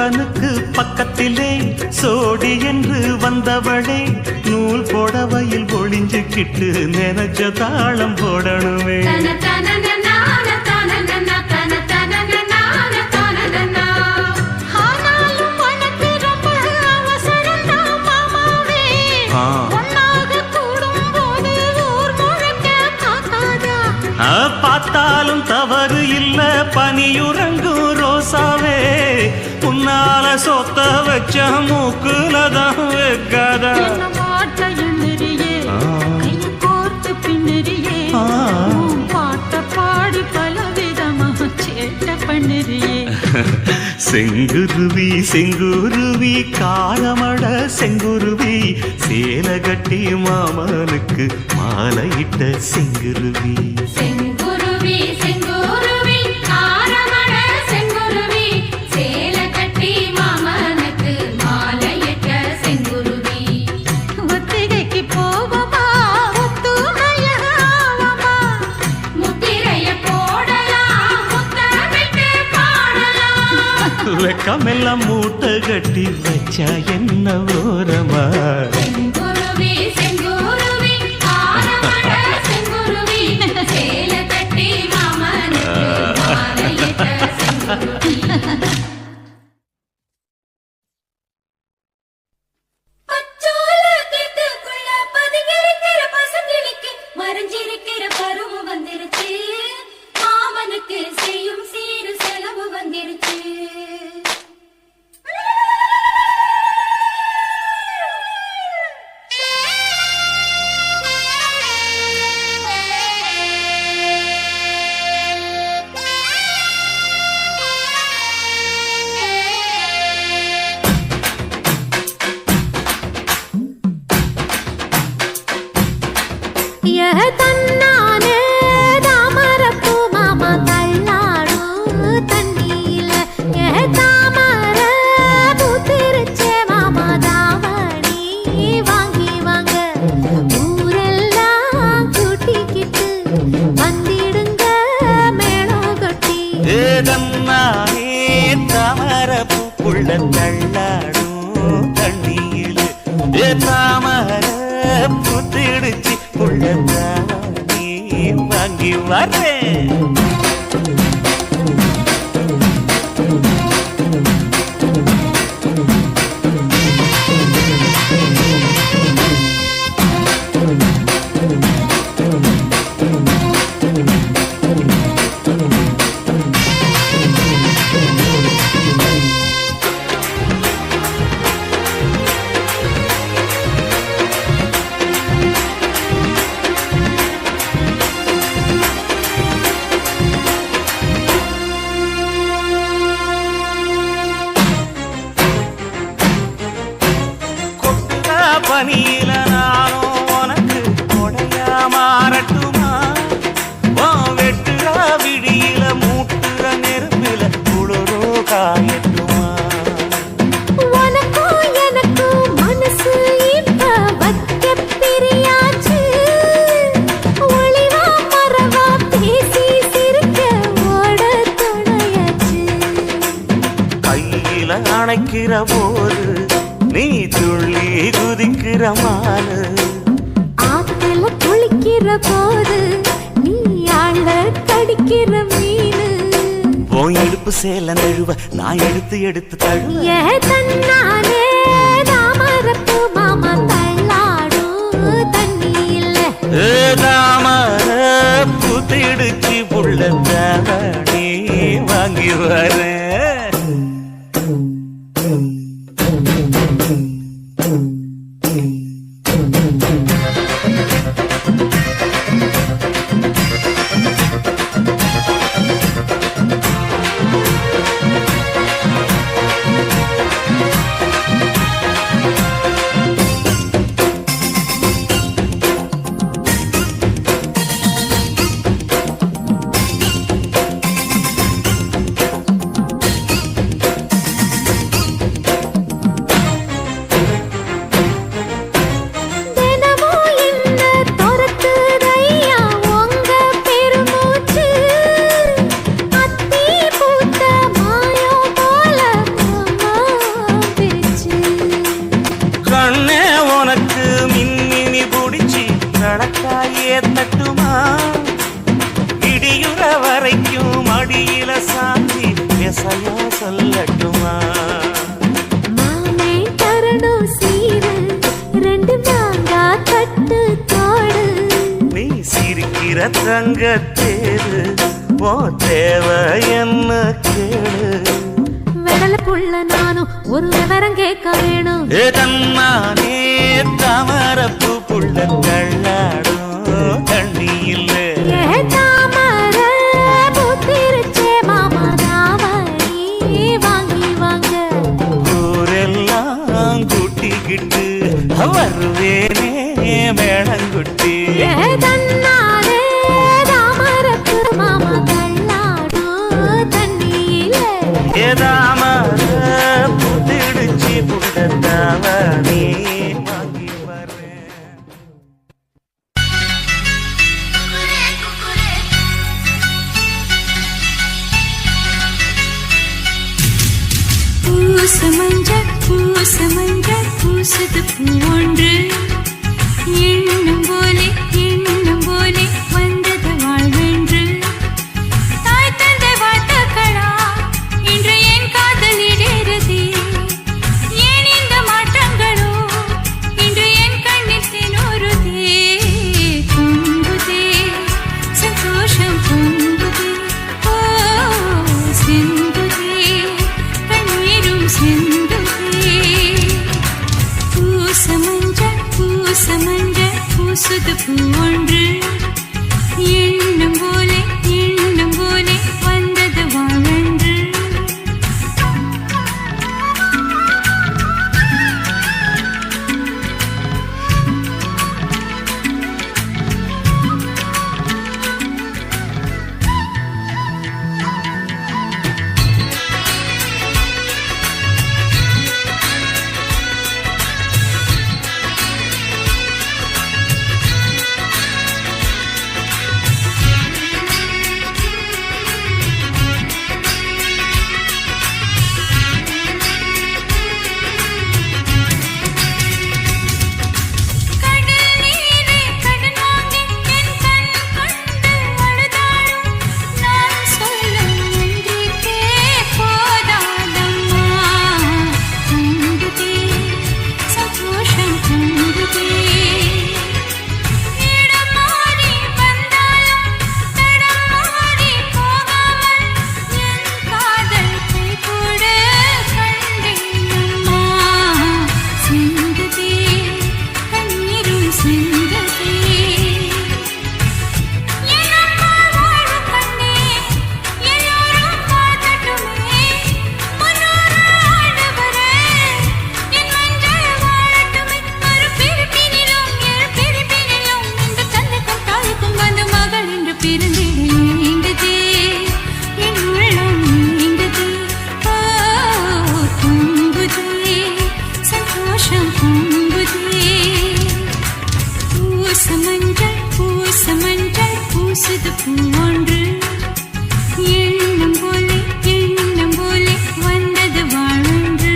தோழனுக்கு பக்கத்திலே சோடி என்று வந்தவளே நூல் புடவையில் ஒளிஞ்சுக்கிட்டு நினைச்ச தாளம் போடணுமே. தன தனனனான தனனனா தன தனனனான தனனனா. ஆனாலும் உனக்கு ரொம்ப அவசரம்தான் மாமாவே. ஒன்னாக கூடும்போது ஊர் முழுக்க பார்க்காதா? பார்த்தாலும் தவறு இல்ல பனியுறங்கும் ரோசாவே உன்னால சொத்த வச்ச மூக்குலதான் வைக்காதா. என்ன பாட்ட எண்ணிரியே, கைய கோர்த்து பின்னிரியே, உன் பாட்ட பாடி பலவிதமா சேட்டை பண்ணிரியே. செங்குருவி செங்குருவி காலமட செங்குருவி சேல கட்டி மாமனுக்கு மாலையிட்ட செங்குருவி. செங்குருவி செங்குருவி காரமட செங்குருவி சேல கட்டி மாமனுக்கு மாலையிட்ட செங்குருவி. ஒத்திகைக்கு போவமா ஒத்துமையாவமா, முத்திரைய போடலாம் முத்தமிட்டு பாடலாம். வெக்கமெல்லாம் மூட்டை கட்டி வச்சா என்ன ஓரமா. செங்குருவி செங்குருவி காரமட செங்குருவி சேல கட்டி மாமனுக்கு மாலையிட்ட செங்குருவி. பச்சோல கேட்டுக்குள்ள பதுங்கிருக்கிற பசங்களுக்கு மறைஞ்சிருக்கிற பருவம் வந்துருச்சு. மாமனுக்கு செய்யும் சீரு செலவு வந்துருச்சு. தன்னானே தாமரப்பூ மாமா தள்ளாடும் தண்ணியில தாமர பூத்திருச்சே மாமா தாவணி வாங்கி வாங்க ஊரெல்லாம் கூட்டிக்கிட்டு வந்திடுங்க மேளம் கொட்டி. ஏதம்மானே தாமர பூக்குள்ள தள்ளாடும் தண்ணியில் தாமர புத்திடுச்சு புள்ளதானே வாங்கி வரேன். பனியில நானும் உனக்கு கொடையா மாறட்டுமா. வெட்டுற விடியில மூட்டுற நெருப்பில குளிரோ காயட்டுமா. உனக்கும் எனக்கும் மனசு இப்ப வைக்க பிரியாச்சு. ஒளிவா மறவா பேசி சிரிக்க ஓட துணையாச்சு. கையில அணைக்கிற போது நீ துள்ளி குதிக்கிற மானு. ஆத்துல குளிக்கிற போது நீ ஆள கடிக்கிற மீனு. உன் இடுப்பு சேல நழுவ நான் எடுத்து எடுத்து தழுவ. தன்னானே தாமரப்பூ மாமா தள்ளாடும் தண்ணியில தாமர புத்திடுச்சு புள்ளதானே வாங்கி வரேன். தங்கத்தேரு ஓ தேவை என்ன கேளு வெடல புள்ள நானும் ஒரு விவரம் கேட்க வேணும் தன்னானே தாமரப்பூ புள்ள தள்ளாடும் தண்ணி இல்ல தாமர பூத்திருச்சே மாமா தாவணி வாங்கி வாங்க ஊரெல்லாம் கூட்டிக்கிட்டு வருவேனே மேளங்குட்டி தன்னாலே தாமரப்பு மாமா தள்ளாடும் தண்ணியில ஏதாமர புத்திடுச்சி புட்டத்தாவணி வாங்கி வரேன் பூசது பூவொன்று எண்ணம் போலே வந்தது வாழ்வென்று தாய் தந்தை வாழ்த்துக்களா இன்று என் காதல் இடேறுதே ஏன் இந்த மாற்றங்களோ இன்று என் கண்ணில் தினோருதே பொங்குதே சந்தோஷம் பொங்குதே ஓ சிந்துதே கண்ணீரும் சிந்துதே பூசது பூவொன்று எண்ணம் போலே வந்தது வாழ்வென்று பூசது பூவொன்று எண்ணம் போலே வந்தது வாழ்வென்று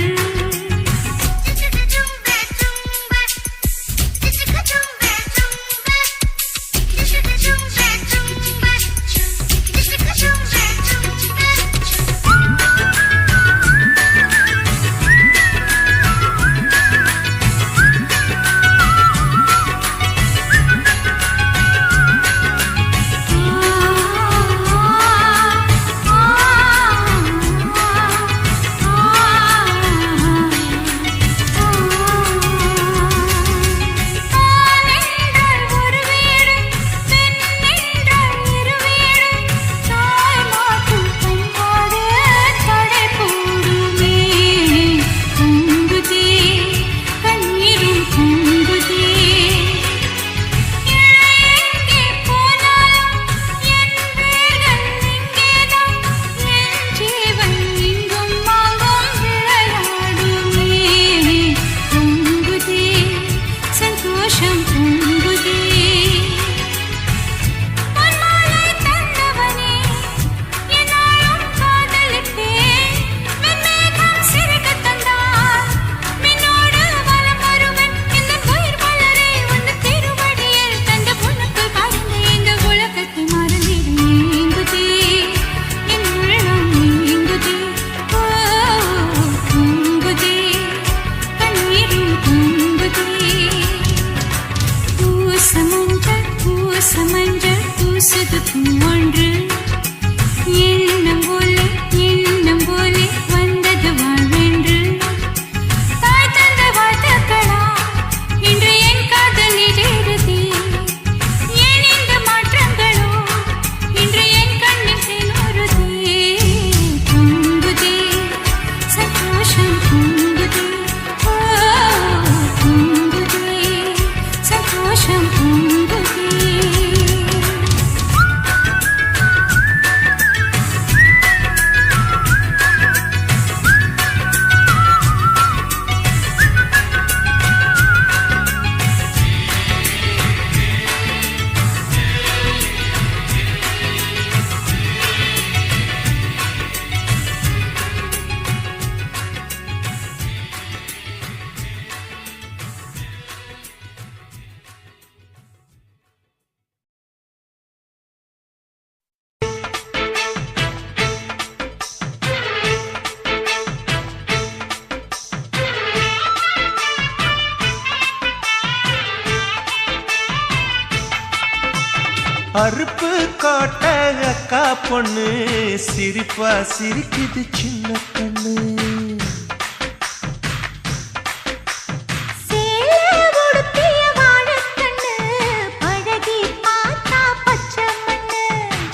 சந்தோஷம் பொங்குதே பொங்குதே சந்தோஷம் பொங்குதே அறுப்பு காட்ட அக்கா பொண்ணு சிரிப்பா சிரிக்குது சின்ன கண்ணு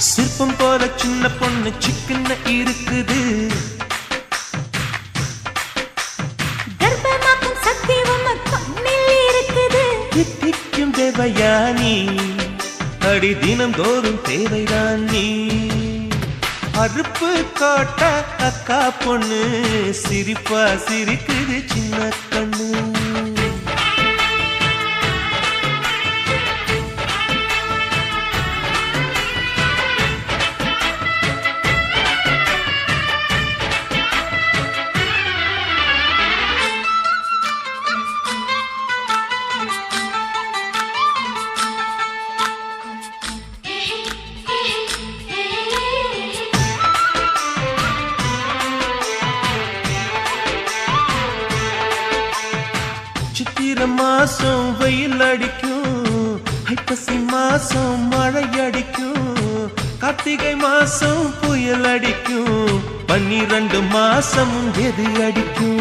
சிற்பம் போல சின்ன பொண்ணு சிக்கன இருக்குது தித்திக்கும் தேவயானி அடி தினம் தோறும் தேவைதான் நீ அறுப்பு காட்ட அக்கா பொண்ணு சிரிப்பா சிரிக்குது சின்ன கண்ணு சித்திரை மாசம் வெயில் அடிக்கும் ஐப்பசி மாசம் மழை அடிக்கும் கார்த்திகை மாசம் புயல் அடிக்கும் 12 மாசம் எது அடிக்கும்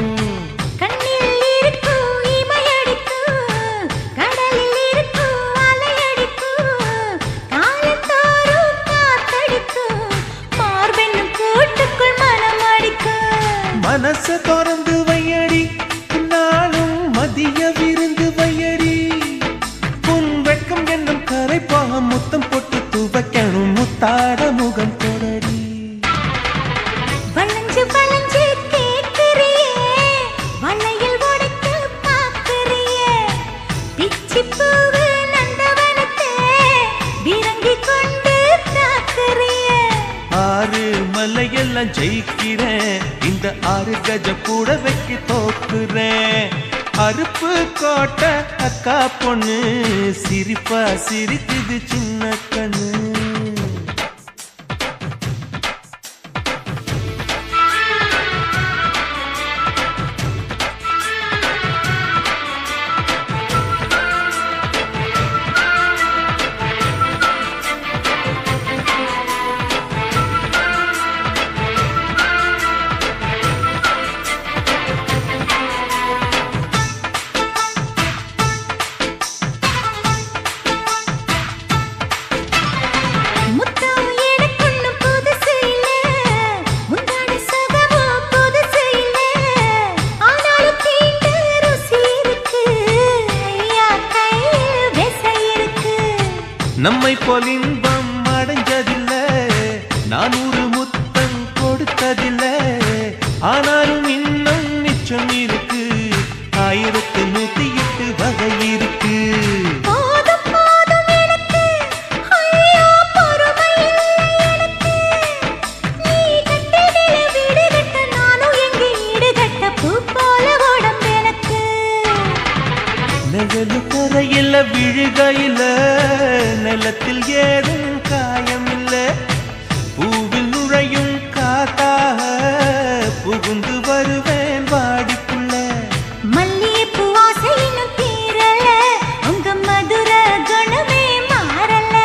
மனச திறந்து வையடி நாளும் மதிய விருந்து வையடி உன் வெட்கம் என்னும் கரைப்பாக முத்தம் போட்டு துவைக்கணும் முத்தாட முகம் தொடடி வளைஞ்சு வளைஞ்சு கேட்கிறியே வளையல் உடைக்க பார்க்கிறியே பிச்சி பூவு நந்தவனத்தே விரங்கி கொண்டு தாக்குறியே ஆறு மலையெல்லாம் ஜெயிக்கிறேன் இந்த 6 கஜ கூட வைக்க தோக்குறேன் அறுப்பு கோட்ட அக்கா பொண்ணு சிரிப்பா சிரிக்குது சின்ன கண்ணு நம்மை போல் இன்பம் அடைஞ்சதில்ல 400 முத்தம் கொடுத்ததில்ல ஆனாலும் இன்னும் மிச்சம் இருக்கு 1108 வகை இருக்கு நிழலு கரையில விழுகையில நிலத்தில் ஏதும் காயமில்ல பூவில் நுழையும் காத்தாக புகுந்து வருவேன் வாடிக்குள்ள மல்லிகைப்பூ வாசை இன்னும் தீரல உங்க மதுர குணமே மாறல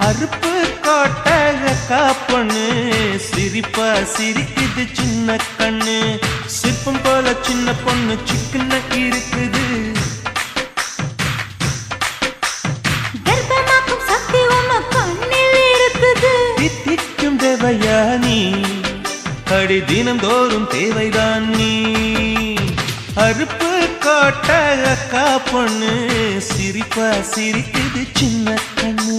அறுப்பு கோட்ட அக்கா பொண்ணு சிரிப்பா சிரிக்குது சின்ன கண்ணு சிற்பம் போல சின்ன பொண்ணு சிக்கன இருக்குது தித்திக்கும் தேவையானி அடி தினம் தோறும் தேவைதான் நீ அருப்பு கோட்டை அக்கா பொண்ணு சிரிப்பா சிரிக்குது சின்ன கண்ணு.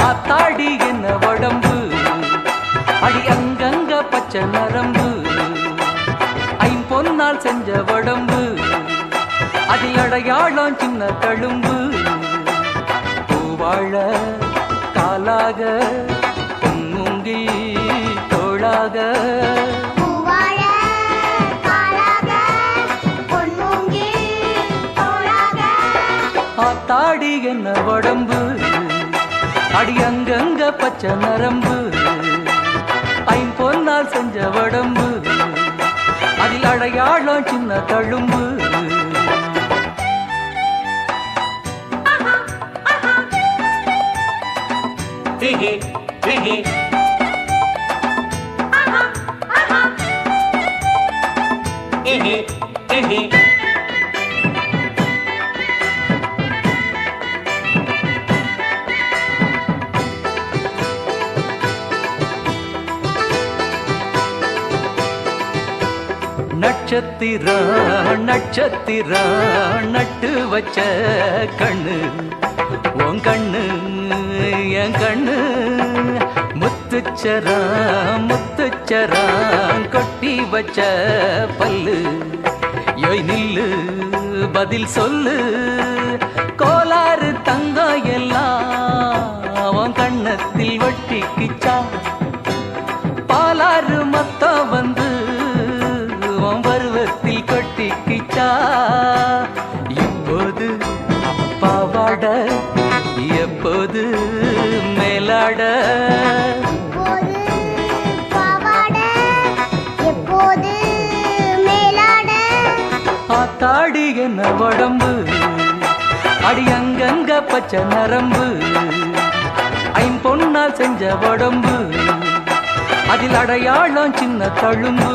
ஆத்தாடி என்ன உடம்பு அடி அங்கங்க பச்சை நரம்பு ஐம்பொன்னால் செஞ்ச உடம்பு அதில் அடையாளம் சின்ன தழும்பு பூவாழ காலாக பொன்முங்கி தோளாக ஆத்தாடி என்ன உடம்பு அடி அங்கங்க பச்சை நரம்பு ஐம்பொன்னால் செஞ்ச உடம்பு அதில் அடையாளம் சின்ன தழும்பு நட்சத்திரா நட்சத்திரா நட்டு வச்ச கண்ணு உன் கண்ணு என் கண்ணு முத்துச்சரா முத்துச்சரா கொட்டி வச்ச பல்லு யோய் நில்லு பதில் சொல்லு கோளாறு தங்கம் எல்லாம் உன் கண்ணத்தில் வட்டிக்குச்சா பாலாறு மொத்தம் வந்து பருவத்தில் கொட்டிக்கிச்சா இப்போது பாவாட எப்போது மேலாட ஆத்தாடி என்ன உடம்பு அடி அங்கங்க பச்சை நரம்பு ஐம்பொன்னால் செஞ்ச உடம்பு அதில் அடையாளம் சின்ன தழும்பு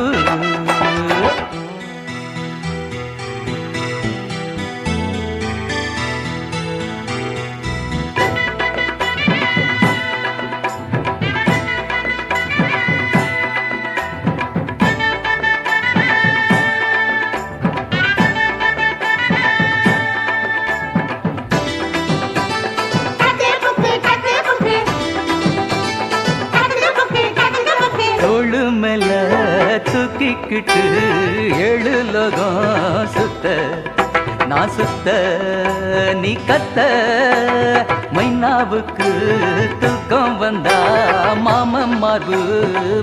தூக்கிக்கிட்டு ஏழு லோகம் சுத்த நான் சுத்த நீ கத்த மைனாவுக்கு தூக்கம் வந்தா மாமன் மார்பு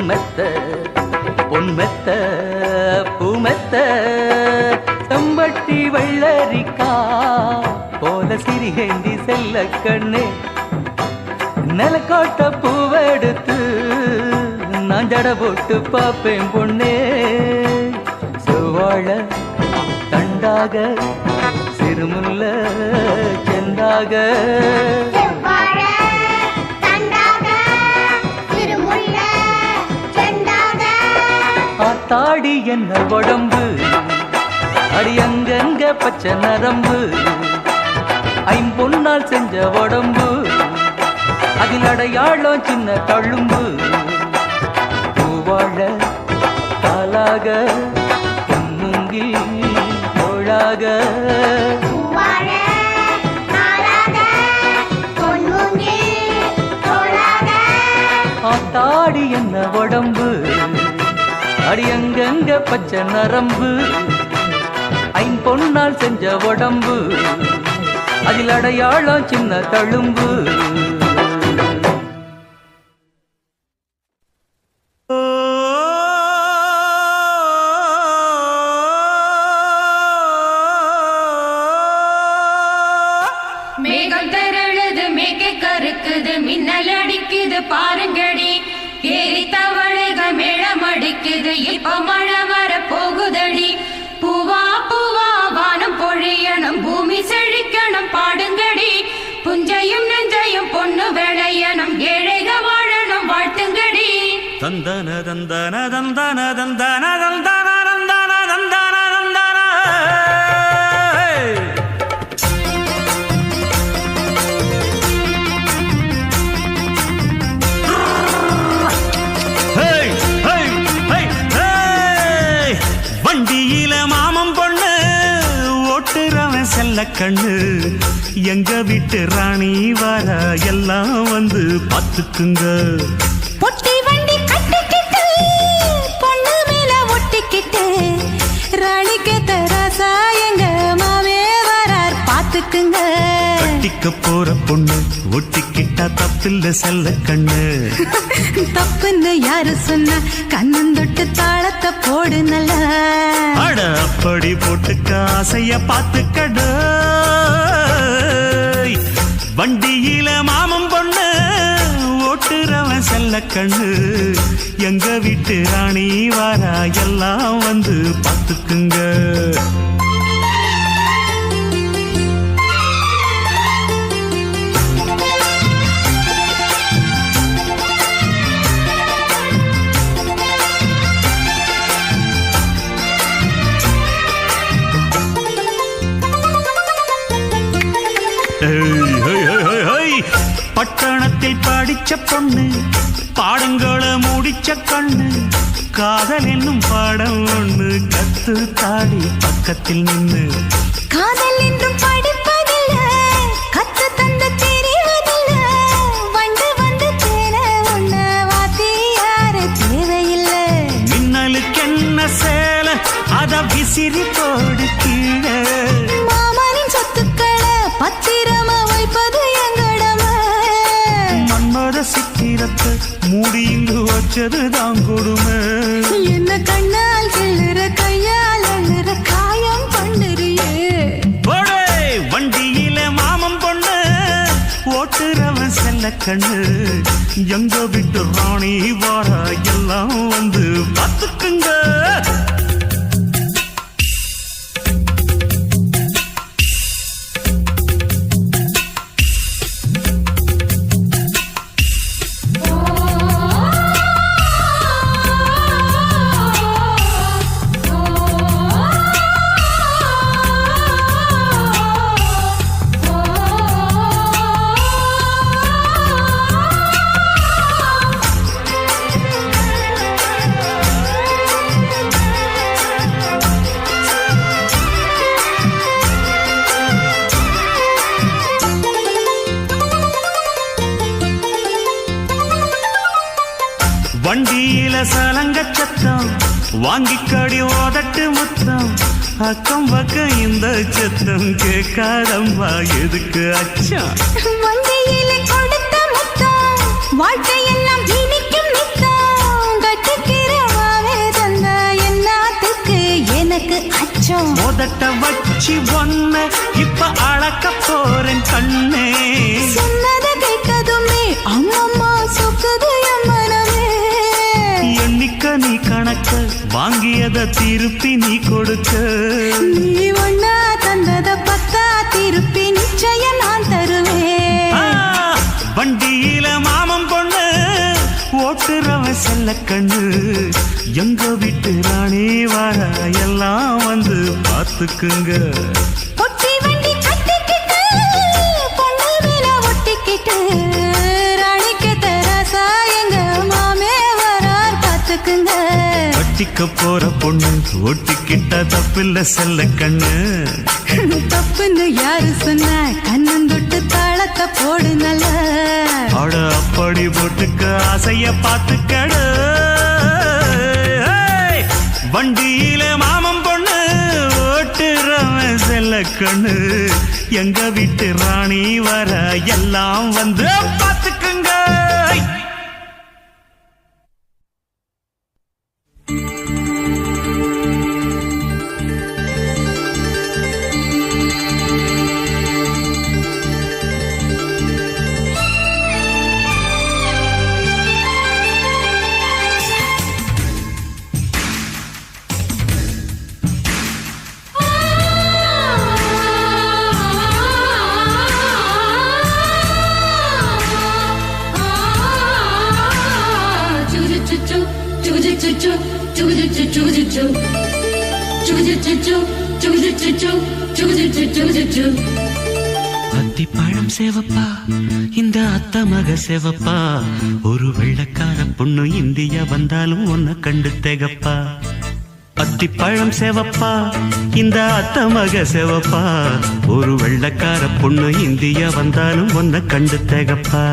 மெத்த பொன் மெத்த பூ மெத்த செம்பட்டி வெள்ளரிக்கா போல சிறிகேந்தி செல்ல கண்ணே நிலக்கோட்ட பூவெடுத்து நான் ஜட போட்டு பாப்பேன் பொண்ணே செவ்வாழ தண்டாக சிறுமுல்ல செந்தாக ஆத்தாடி என்ன உடம்பு அடி அங்கங்க பச்சை நரம்பு ஐம்பொன்னால் செஞ்ச உடம்பு அதில் அடையாளம் சின்ன தழும்பு பூவாழ காலாக பொன்முங்கி தோளாக ஆத்தாடி என்ன உடம்பு அடி அங்கங்க பச்சை நரம்பு ஐம்பொன்னால் செஞ்ச உடம்பு அதில் அடையாளம் சின்ன தழும்பு மேகம் திரழுது மேக கருக்குது மின்னல் அடிக்குது பாருங்கடி ஏறி தவழ இப்ப மழை வர போகுதடி பூவா பூவா வானம் பொழியணும் பூமி செழிக்கணும் பாடுங்கடி புஞ்சையும் நெஞ்சையும் பொண்ணு விளையணும் ஏழைக வாழணும் வாழ்த்துங்கடி தந்தன தந்தன தந்தன தந்தன தந்தன தந்தன தந்தன தந்தன வண்டியில மாமம் பொண்ணு ஓட்டுறவன் செல்ல கண்ணு எங்க வீட்டு ராணி வர எல்லாம் வந்து பார்த்துக்குங்க பொட்டி வண்டி கட்டிக்கிட்டு பொண்ணு மேல ஒட்டிக்கிட்டு ராணிக்கு தராசா எங்க மாமே வரார் பாத்துக்குங்க கட்டிக்க போற பொண்ணு ஒட்டிக்கிட்டா தப்பில்ல செல்ல கண்ணு தப்புன்னு யாரு சொன்னா கண்ணந்தொட்டு தாளத்தை போடு நல்லா அட அப்படி போட்டுக்க ஆசைய பார்த்துக்கடு வண்டியில மாமம் பொண்ணு ஓட்டுறவன் செல்ல கண்ணு எங்க வீட்டு ராணி வாரா எல்லாம் வந்து பார்த்துக்குங்க பட்டணத்தில் படிச்ச பொண்ணு பாடங்களை முடிச்ச கண்ணு காதல் என்னும் பாடம் ஒண்ணு கத்து தாடி பக்கத்தில் நின்னு காதல் என்றும் படிப்பதில்ல கத்து தந்து தெரிவதில்ல வண்டு வந்து தேன உன்ன வாத்தி யாரு தேவையில்லை மின்னலுக்கு என்ன சேல அத விசிறி போடு கீழே மாமனின் சொத்துக்களை பத்திரமா வைப்பது எங்கடமை மன்மத சித்திரத்தை மூடியிங்கு வச்சதுதான் கொடுமை என்ன கண்ணால் கிள்ளுற கையால் அள்ளுற காயம் பண்ணுறியே போடே வண்டியில மாமம் பொண்ணு ஓட்டுறவன் செல்ல கண்ணு எங்க விட்டு ராணி வாரா எல்லாம் வந்து பார்த்துக்குங்க வண்டியில சலங்க சத்தம் வாங்கிக்கடி ஓதட்டு முத்தம் அக்கம் பக்கம் இந்த சத்தம் கேட்காதம்மா எதுக்கு அச்சம் வண்டியில கொடுத்த முத்தம் வாழ்க்கை எல்லாம் இனிக்கும் நித்தம் கட்டுக்கிறவாவே தந்த என்னத்துக்கு எனக்கு அச்சம் ஓதட்ட வச்சு ஒன்ன இப்ப அளக்க போறேன் கண்ணே சொன்னத கேட்கதுமே அம்மம்மா சொக்குது என் மனமே எண்ணிக்க நீ கணக்க வாங்கியத திருப்பி நீ கொடுக்க நீ ஒன்னா தந்தத பத்தா திருப்பி நிச்சயம் நான் தருவேன் வண்டியில மாமம் பொண்ணு ஓட்டுறவன் செல்ல கண்ணு எங்க வீட்டு ராணி வர எல்லாம் வந்து பார்த்துக்குங்க பொட்டி வண்டி கட்டிக்கிட்டு பொண்ணு மேல ஒட்டிக்கிட்டு ராணிக்கு தராசா எங்க மாமே வரார் பாத்துக்குங்க கட்டிக்க போற பொண்ணு ஒட்டிக்கிட்டா தப்பில்ல செல்ல கண்ணு தப்புன்னு யாரு சொன்னா கண்ணந்தொட்டு தாளத்தை போடு நல்ல அட அப்படி போட்டுக்க ஆசைய பார்த்துக்கடு வண்டியில மாமம் பொண்ணு ஓட்டுறவன் செல்ல கண்ணு எங்க வீட்டு ராணி வர எல்லாம் வந்து பார்த்துக்குங்க அத்திப்பழம் சேவப்பா இந்த அத்த மக சேவப்பா ஒரு வெள்ளக்கார பொண்ணு இந்தியா வந்தாலும் உன்னை கண்டு திகப்பா அத்திப்பழம் சேவப்பா இந்த அத்த மக சேவப்பா ஒரு வெள்ளக்கார பொண்ணு இந்தியா வந்தாலும் உன்னை கண்டு திகப்பா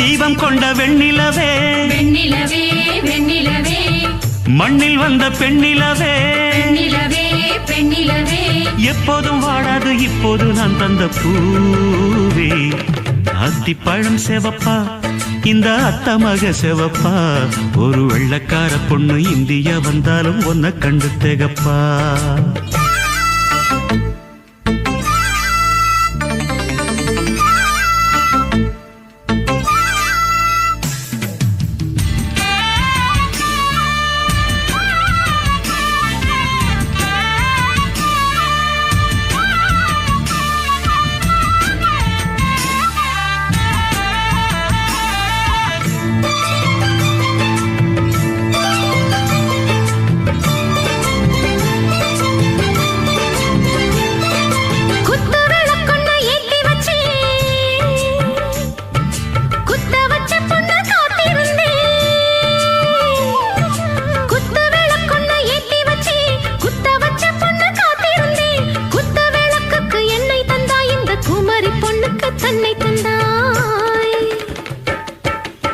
தீபம் கொண்ட வெண்ணிலவே வெண்ணிலவே வெண்ணிலவே மண்ணில் வந்த பெண்ணிலவே பெண்ணிலவே பெண்ணிலவே எப்போதும் வாடாது இப்போது நான் தந்த பூவே அத்திப்பழம் சேவப்பா இந்த அத்த மக சேவப்பா ஒரு வெள்ளக்கார பொண்ணு இந்தியா வந்தாலும் உன்னை கண்டு திகப்பா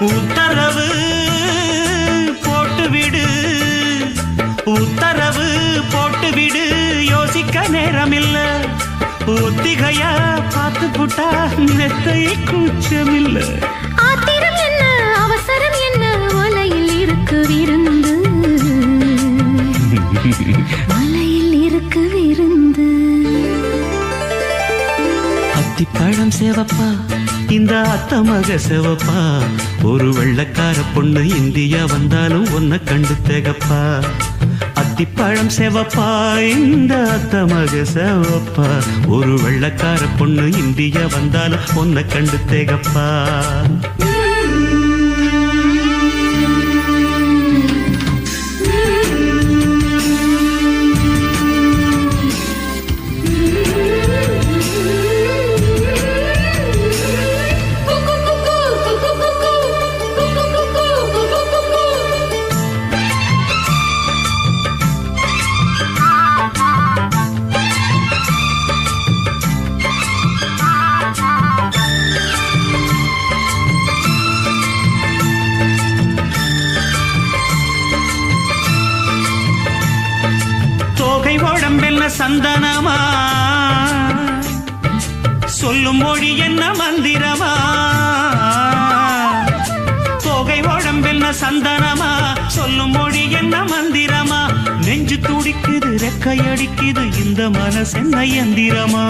உத்தரவு போட்டுவிடு உத்தரவு போட்டுவிடு யோசிக்க நேரமில்ல ஒத்திகையா பார்த்து புட்டா மெத்தை கூச்சமில்ல ஆத்திரம் என்ன அவசரம் என்ன வலையில் இருக்கு விருந்து வலையில் இருக்கு விருந்து அத்திப்பழம் சேவப்பா இந்த அத்த மக சேவப்பா ஒரு வெள்ளக்கார பொண்ணு இந்தியா வந்தாலும் உன்னை கண்டு திகப்பா அத்திப்பழம் சேவப்பா இந்த அத்த மக சேவப்பா ஒரு வெள்ளக்கார பொண்ணு இந்தியா வந்தாலும் உன்னை கண்டு திகப்பா சந்தனமா சொல்லும் மொழி என்ன மந்திரமா தோகை உடம்பென்ன சந்தனமா சொல்லும் மொழி என்ன மந்திரமா நெஞ்சு துடிக்குது ரெக்கையடிக்குது இந்த மனசு என்ன எந்திரமா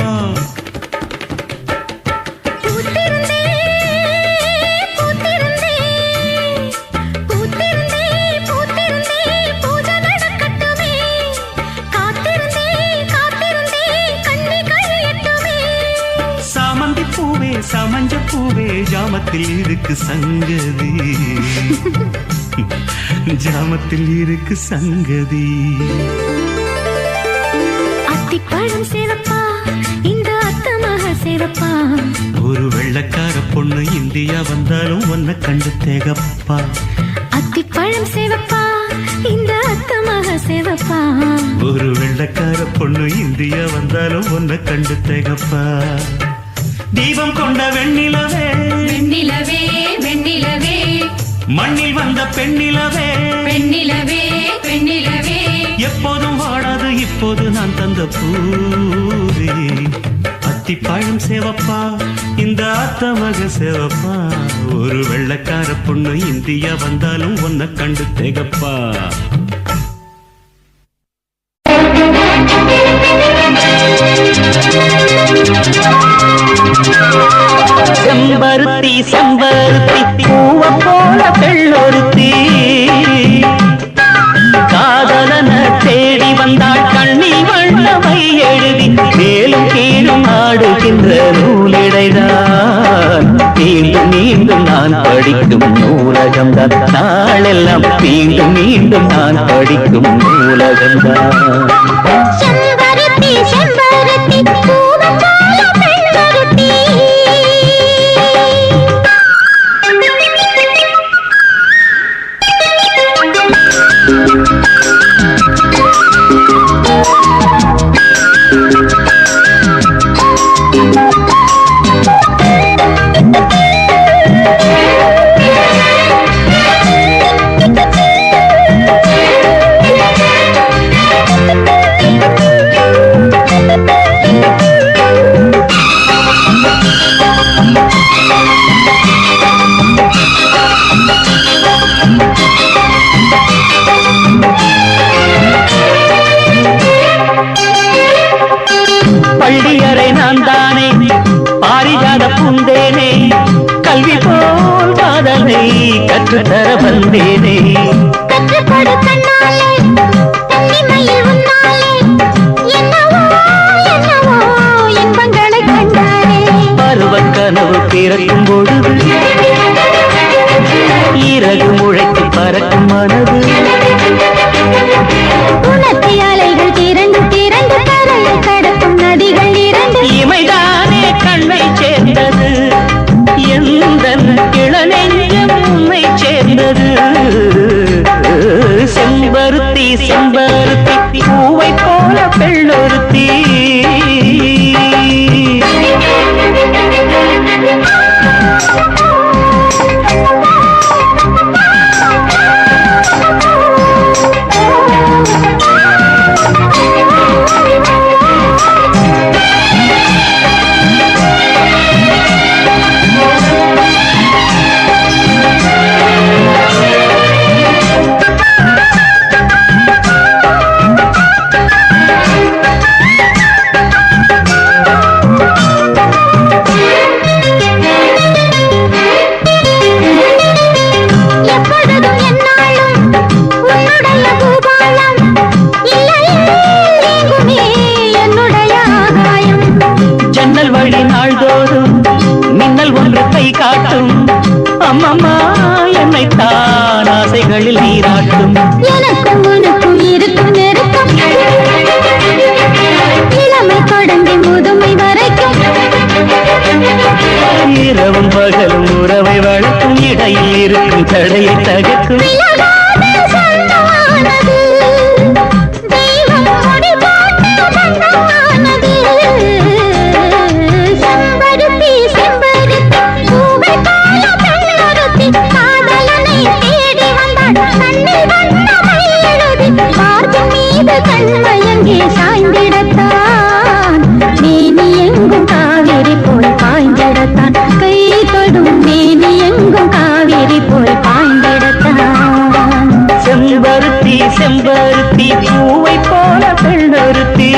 சமஞ்ச பூவே ஜாமத்தில் இருக்கு சங்கதி ஜாமத்தில் இருக்கு சங்கதி அத்திப்பழம் சேவப்பா இந்த அத்த மக சேவப்பா ஒரு வெள்ளக்கார பொண்ணு இந்தியா வந்தாலும் உன்னை கண்டு திகப்பா அத்திப்பழம் சேவப்பா இந்த அத்த மக சேவப்பா ஒரு வெள்ளக்கார பொண்ணு இந்தியா வந்தாலும் உன்னை கண்டு திகப்பா தீபம் கொண்ட வெண்ணிலவே வெண்ணிலவே வெண்ணிலவே மண்ணில் வந்த பெண்ணிலவே பெண்ணிலவே பெண்ணிலவே எப்போதும் வாடாது இப்போது நான் தந்த பூவே அத்திப்பழம் சேவப்பா இந்த அத்த மக சேவப்பா ஒரு வெள்ளக்கார பொண்ணு இந்தியா வந்தாலும் உன்னை கண்டு திகப்பா செம்பருத்தி செம்பருத்தி பூவ போல பெள்ளொருத்தி காதலன தேடி வந்தாள் கண்ணில் வண்ணமை எழுதி மேலும் கீழும் ஆடுகின்ற நூலிடைதான் மீண்டும் மீண்டும் நான் படிக்கும் நூலகம்தான், நாளெல்லாம் மீண்டும் மீண்டும் நான் படிக்கும் நூலகம்தான். செம்பருத்தி செம்பருத்தி பூவத்தால பெண்பருத்தி பள்ளியறை நான் தானே பாரிஜாத பூந்தேனே, கல்வி போல் காதலை கற்றுத்தர வந்தேனே. கற்றுக்கொடு கண்ணாலே தன்னிமையில் உன்னாலே என்னவோ என்னவோ இன்பங்களை கண்டாரே. பருவக் கனவு பிறக்கும் பொழுது இறகு முளைத்து பறக்கும் மனது, உணர்த்தி அலைகள் திரண்டு திரண்டு கரையை கடக்கும் நதிகள் இரண்டு. இமைதானே கண்ணை சேர்ந்தது, எந்த இளநெஞ்சம் உன்னை சேர்ந்தது. செம்பருத்தி செம்பருத்தி பூவை போல பெண்ணொருத்தி. எப்பொழுதும் என்னாலும் உன்னுடைய பூபாலம் இல்லையே எங்குமே என்னுடைய ஆகாயம். ஜன்னல் வழி நாள்தோறும் மின்னல் ஒன்று கை காட்டும், அம்மம்மா என்னை தான் ஆசைகளில் நீராட்டும். எனக்கும் உனக்கும் இருக்கும் நெருக்கம் இளமை தொடங்கி முதுமை வரைக்கும். இரவும் பகலும் உறவை வளர்க்கும், இடையில் இருக்கும் தடையை தகர்க்கும். விலகாத சொந்தமானது தெய்வம் முடி போட்ட பந்தமானது. செம்பருத்தி செம்பருத்தி பூவை போல பெண்ணொருத்தி காதலனை தேடி வந்தாள் கண்ணில் வந்த மையெழுதி. பார்க்கும் மீது கண்மயங்கி சாய்ந்திடத்தான் மேனி எங்கும் காவிரி போல் பாய்ந்திடத்தான். கை தொடும் மேனி எங்கும் காவிரி போல் பாய்ந்திடத்தான். செம்பருத்தி செம்பருத்தி பூவை போல பெண்ணொருத்தி.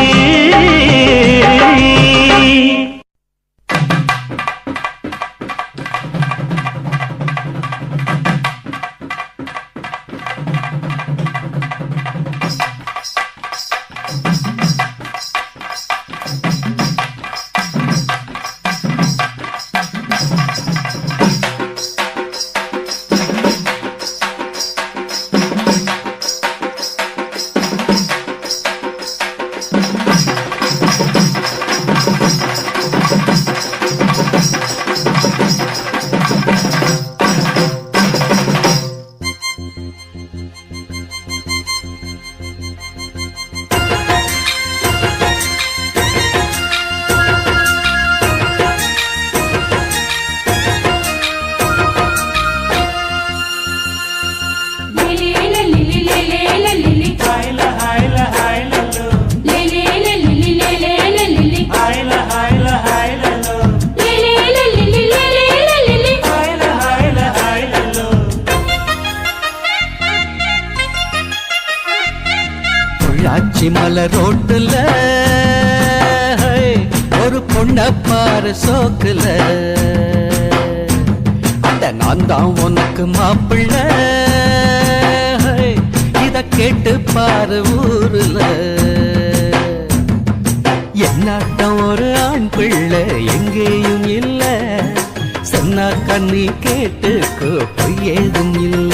பொள்ளாச்சி மலர் ரோட்டுல ஒரு பொண்ண பாரு சோக்குல, அட நான் தான் உனக்கு மாப்பிள்ள, இத கேட்டு பாரு ஊருல. என்னாட்டம் ஒரு ஆண் பிள்ளை எங்கேயும் இல்ல, சொன்ன சொன்னா கண்ணி கேட்டுக்கோ பொய் ஏதும் இல்ல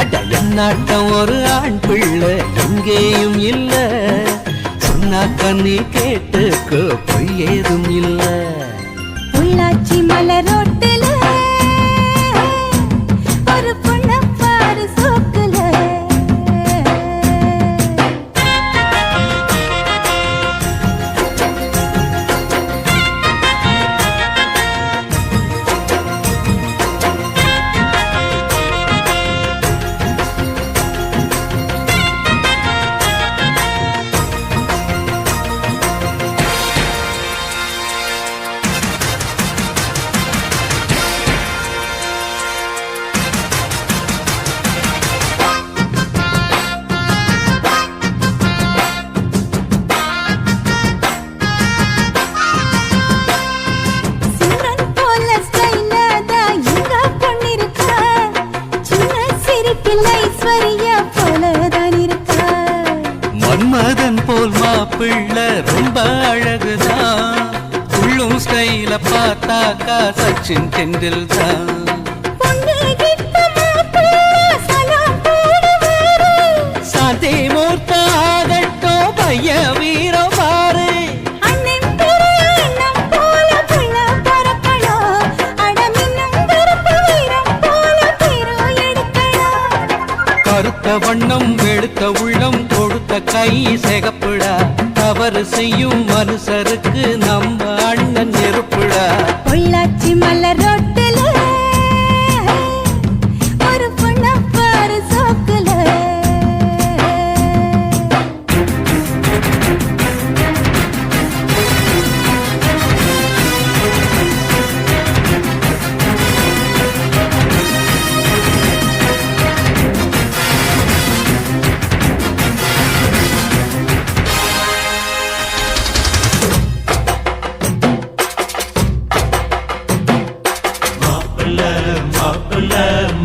அட என்னாட்டம் ஒரு ஆண் பிள்ளை எங்கேயும் இல்ல சொன்னா கண்ணி கேட்டுக்கோ பொய் ஏதும் இல்ல உள்ளாச்சி மலரோட்டுல ஒரு பொண்ண பாரு சோக்குல மன்மதன் போல் மாப்பிள்ள ரொம்ப அழகுதான் உள்ளும் ஸ்டைல பார்த்தாக்கா சச்சின் டெண்டுல்கர் சாந்தி மூர்த்த ஆகட்டோ பைய வீரோ பாரு கருத்த வண்ணம் வெளுத்த உள்ளம் கொடுத்த கை சிகப்புடா தவறு செய்யும் மனுஷருக்கு நம்ம அண்ணன் நெருப்புடா பொள்ளாச்சி மலரோட்டுல ஒரு பொண்ண பாரு சோக்குல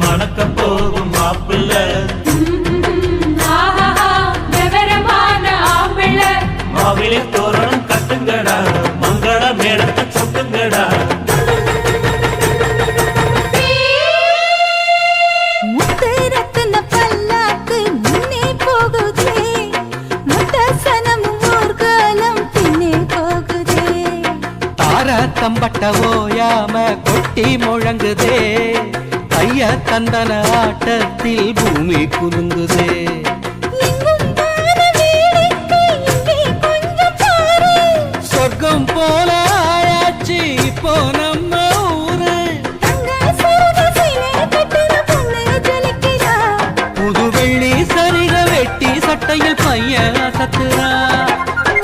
மணக்க போகும் மாப்பிள்ள மாவிலே தோரணம் கட்டுங்கடா மங்கள மேடத்தை சுட்டுங்கடா முத்தரத்தின பல்லாக்கு முன்னே போகுதே முத்தசனம் ஊர்காலம் பின்னே போகுதே தார தம்பட்ட ஓயாம கொட்டி முழங்குதே ஐயா தந்தன ஆட்டத்தில் பூமி குலுங்குதே சொர்க்கம் போல ஆயாச்சு இப்போ நம்ம ஊரு புது வெள்ளி சரிக வெட்டி சட்டையில் பையன் அசத்துறா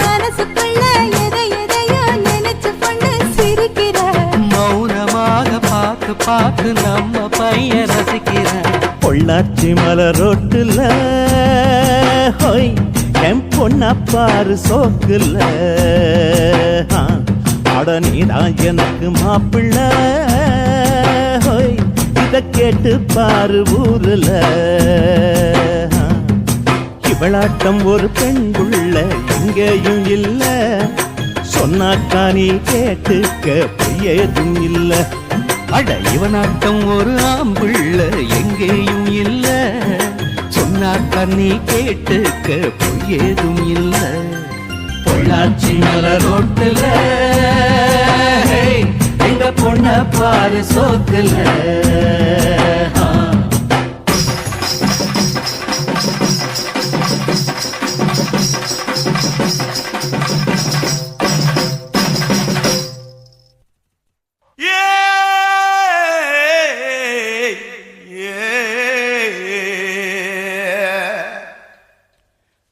மனசுக்குள்ள எதை எதையோ நினைச்சு கொண்டு சிரிக்கிற மௌனமாக பார்த்து பார்த்து நம்ம பையன் ரசிக்கிற பொள்ளாச்சி மலரோட்டுல ஹோய் என் பொண்ண பாரு சோக்குல அட நீதான் எனக்கு மாப்பிள்ள ஹோய் இத கேட்டு பாரு ஊருல இவளாட்டம் ஒரு பெண் புள்ள எங்கேயும் இல்ல சொன்னாக்கா நீ கேட்டுக்க பொய்யேதும் இல்ல அட இவனாட்டம் ஒரு ஆம்பிள்ள எங்கேயும் இல்ல சொன்னாக்கா நீ கேட்டுக்க பொய்யேதும் இல்ல பொள்ளாச்சி மலரோட்டுல எங்க பொண்ண பாரு சோக்குல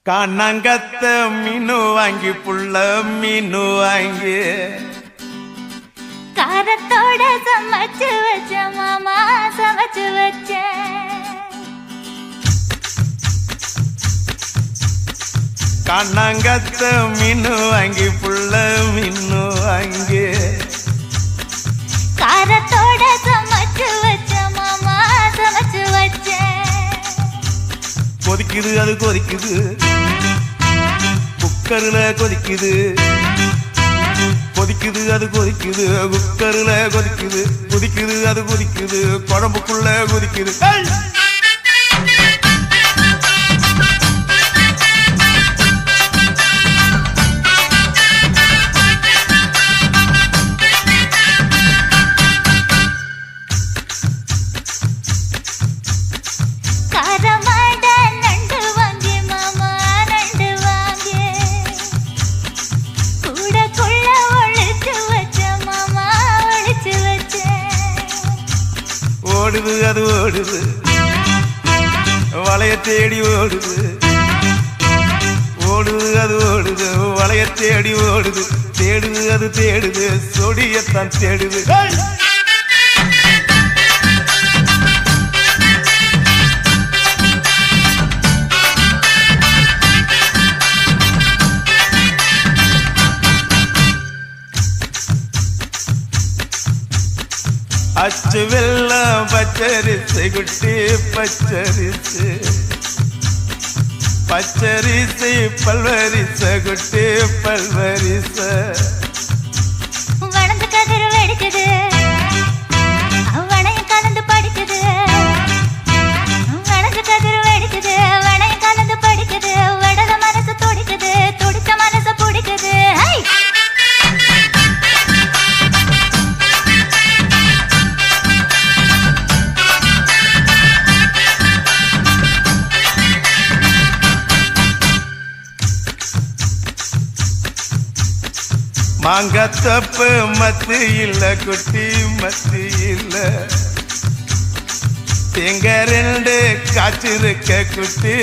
கண்ணங்கத்த மீனு வாங்கி புள்ள மீனு வாங்கி காரத்தோட சமைச்சு வச்ச மாமா சமைச்சு வச்ச கண்ணங்கத்த மீனு வாங்கி புள்ள மீனு வாங்கி காரத்தோட சமைச்சு வச்ச மாமா சமைச்சு வச்ச கொதிக்குது அது கொதிக்குது குக்கர்ல கொதிக்குது கொதிக்குது அது கொதிக்குது குக்கருல கொதிக்குது கொதிக்குது அது கொதிக்குது குழம்புக்குள்ள கொதிக்குது காரமாட நண்டு வாங்கி மாமா நண்டு வாங்கி கூடக்குள்ள ஒளிச்சு வச்ச மாமா ஒளிச்சு வச்ச ஓடுது அது ஓடுது வளைய தேடி ஓடுது ஓடுது அது ஓடுது வளைய தேடி ஓடுது தேடுது அது தேடுது சொடியத்தான் தேடுது அச்சு வெள்ளம் பச்சரிசு குட்டி பச்சரிசு பச்சரிசை பல்வரிச குட்டி பல்வரிச வளர்ந்து கதிர் வெடிக்குது வளையம் கலந்து படிக்குது வளர்ந்து கதிர் வெடிக்குது வளையம் கலந்து படிக்குது வடல மனசு துடிக்குது துடிச்ச மனசு பிடிக்குது மாங்கத்தப்பு மத்து இல்ல குட்டி மத்து இல்ல தேங்க ரெண்டு காய்ச்சிருக்க குட்டி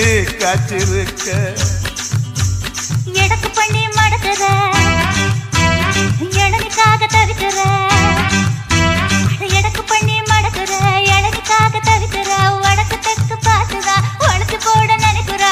காய்ச்சிருக்க எடக்கு பண்ணி மடக்குற இளநிக்காக தவிக்கிற எடக்கு பண்ணி மடக்குற இளநிக்காக தவிக்கிற வடக்கு தெற்கு பார்த்துதான் உடச்சு போட நினைக்கிற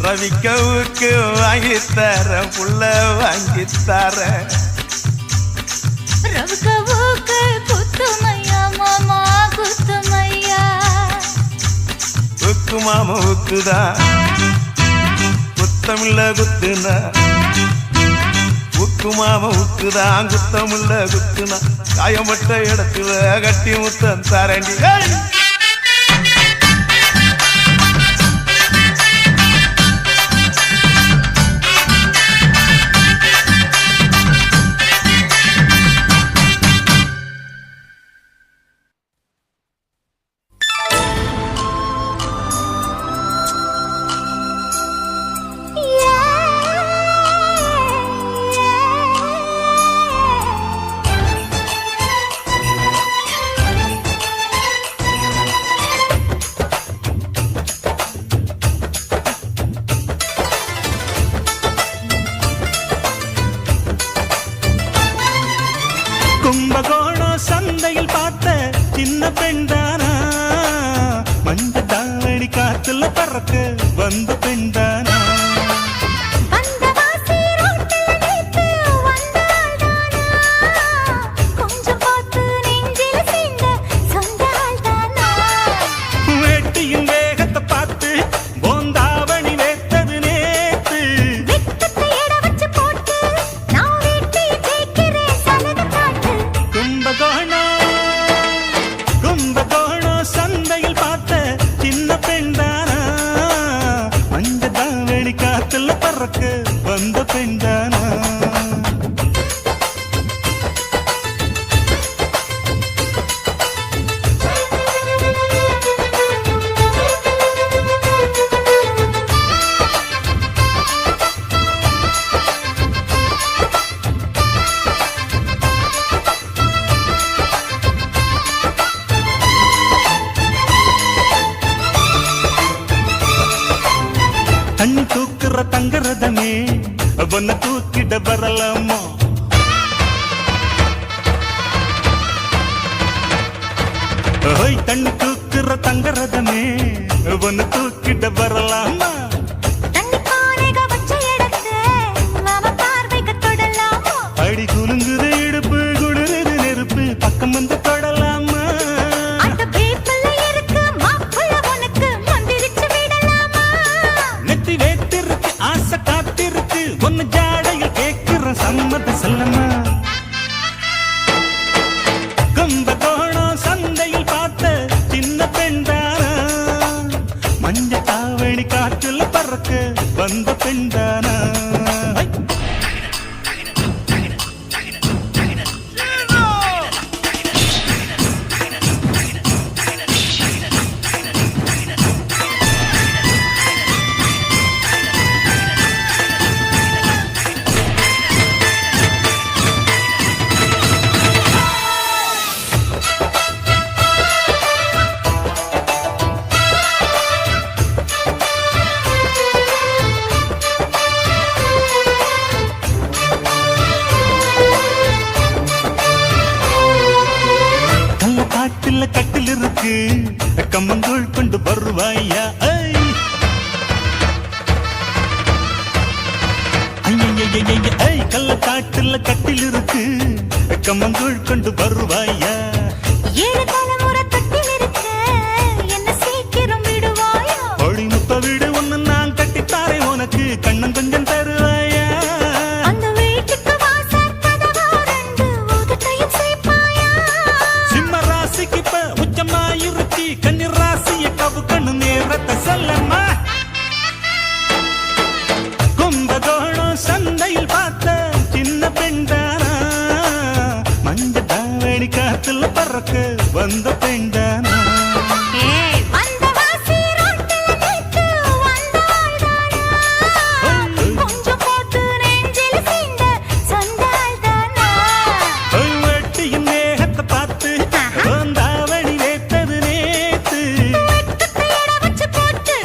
ரவிக்கவுக்கு வாங்கித்தர புள்ள வாங்கித்தர ரவுக்கு குத்துமையா மாமா குத்துமையா உக்கு மாமா உக்குதான் குத்தமில்ல குத்துனா உக்கு மாமா உக்குதான் குத்தமில்ல குத்துனா காயமட்ட இடத்துல கட்டி முத்தம் தரண்டி கும்பகோணம் சந்தையில் பார்த்த சின்ன பெண்தானா மஞ்ச தாவணி காத்துல பறக்க வந்த பெண்தானா வேட்டியின் வேகத்தை பார்த்து போந்தாவணி வேத்தது நேத்து கும்பகோணம் சந்தையில் பார்த்த சின்ன பெண்தானா மஞ்ச தாவணி காத்துல பறக்க வந்த பெண்தானா தண்ணி தூக்குற தங்கரதமே ஒன்ன தூக்கிட வரலாமா ஓய் தண்ணி தூக்குற தங்கரதமே ஒன்ன தூக்கிட வரலாமா அடி பொண்ணு ஜாடையில் கேட்கிற சம்மத செல்லம்மா கும்பகோணம் சந்தையில் பார்த்த சின்ன பெண்தானா மஞ்ச தாவணி காற்றுல பறக்க வந்த பெண்தானா கட்டில் இருக்கு கம்மங்கூழ் கொண்டு வருவாயா கள்ளக்காட்டுல கட்டில் இருக்கு கம்மங்கூழ் கொண்டு வருவாயா 7 தலைமுறை கட்டில் இருக்க என்ன சீக்கிரம் விடுவாயா ஒளி முத்த வீடு ஒண்ணு நான் கட்டித்தாரே உனக்கு கண்ணன் கொஞ்சம் தருவாயா அந்த வீட்டுக்கு வாசல் கதவா 2 உதட்டையும் சேர்ப்பாயா சிம்ம ராசிக்கு இப்ப உச்சமாயிருச்சி கன்னி ராசிய கவு கண்ணு நேரத்தை சொல்லம்மா கும்பகோணம் சந்தையில் பார்த்த சின்ன பெண்தானா மஞ்ச தாவணி காத்துல பறக்க வந்த பெண்தானா வந்த வாசி ரோட்டில் நிற்க வந்தாள்தானா கொஞ்சம் போட்டு நெஞ்சில் சீண்ட சொந்தாள்தானா வெட்டியின் மேகத்தை பார்த்து தாவணி நேத்தது நேத்து வெட்டத்தை எடை வச்சு போட்டு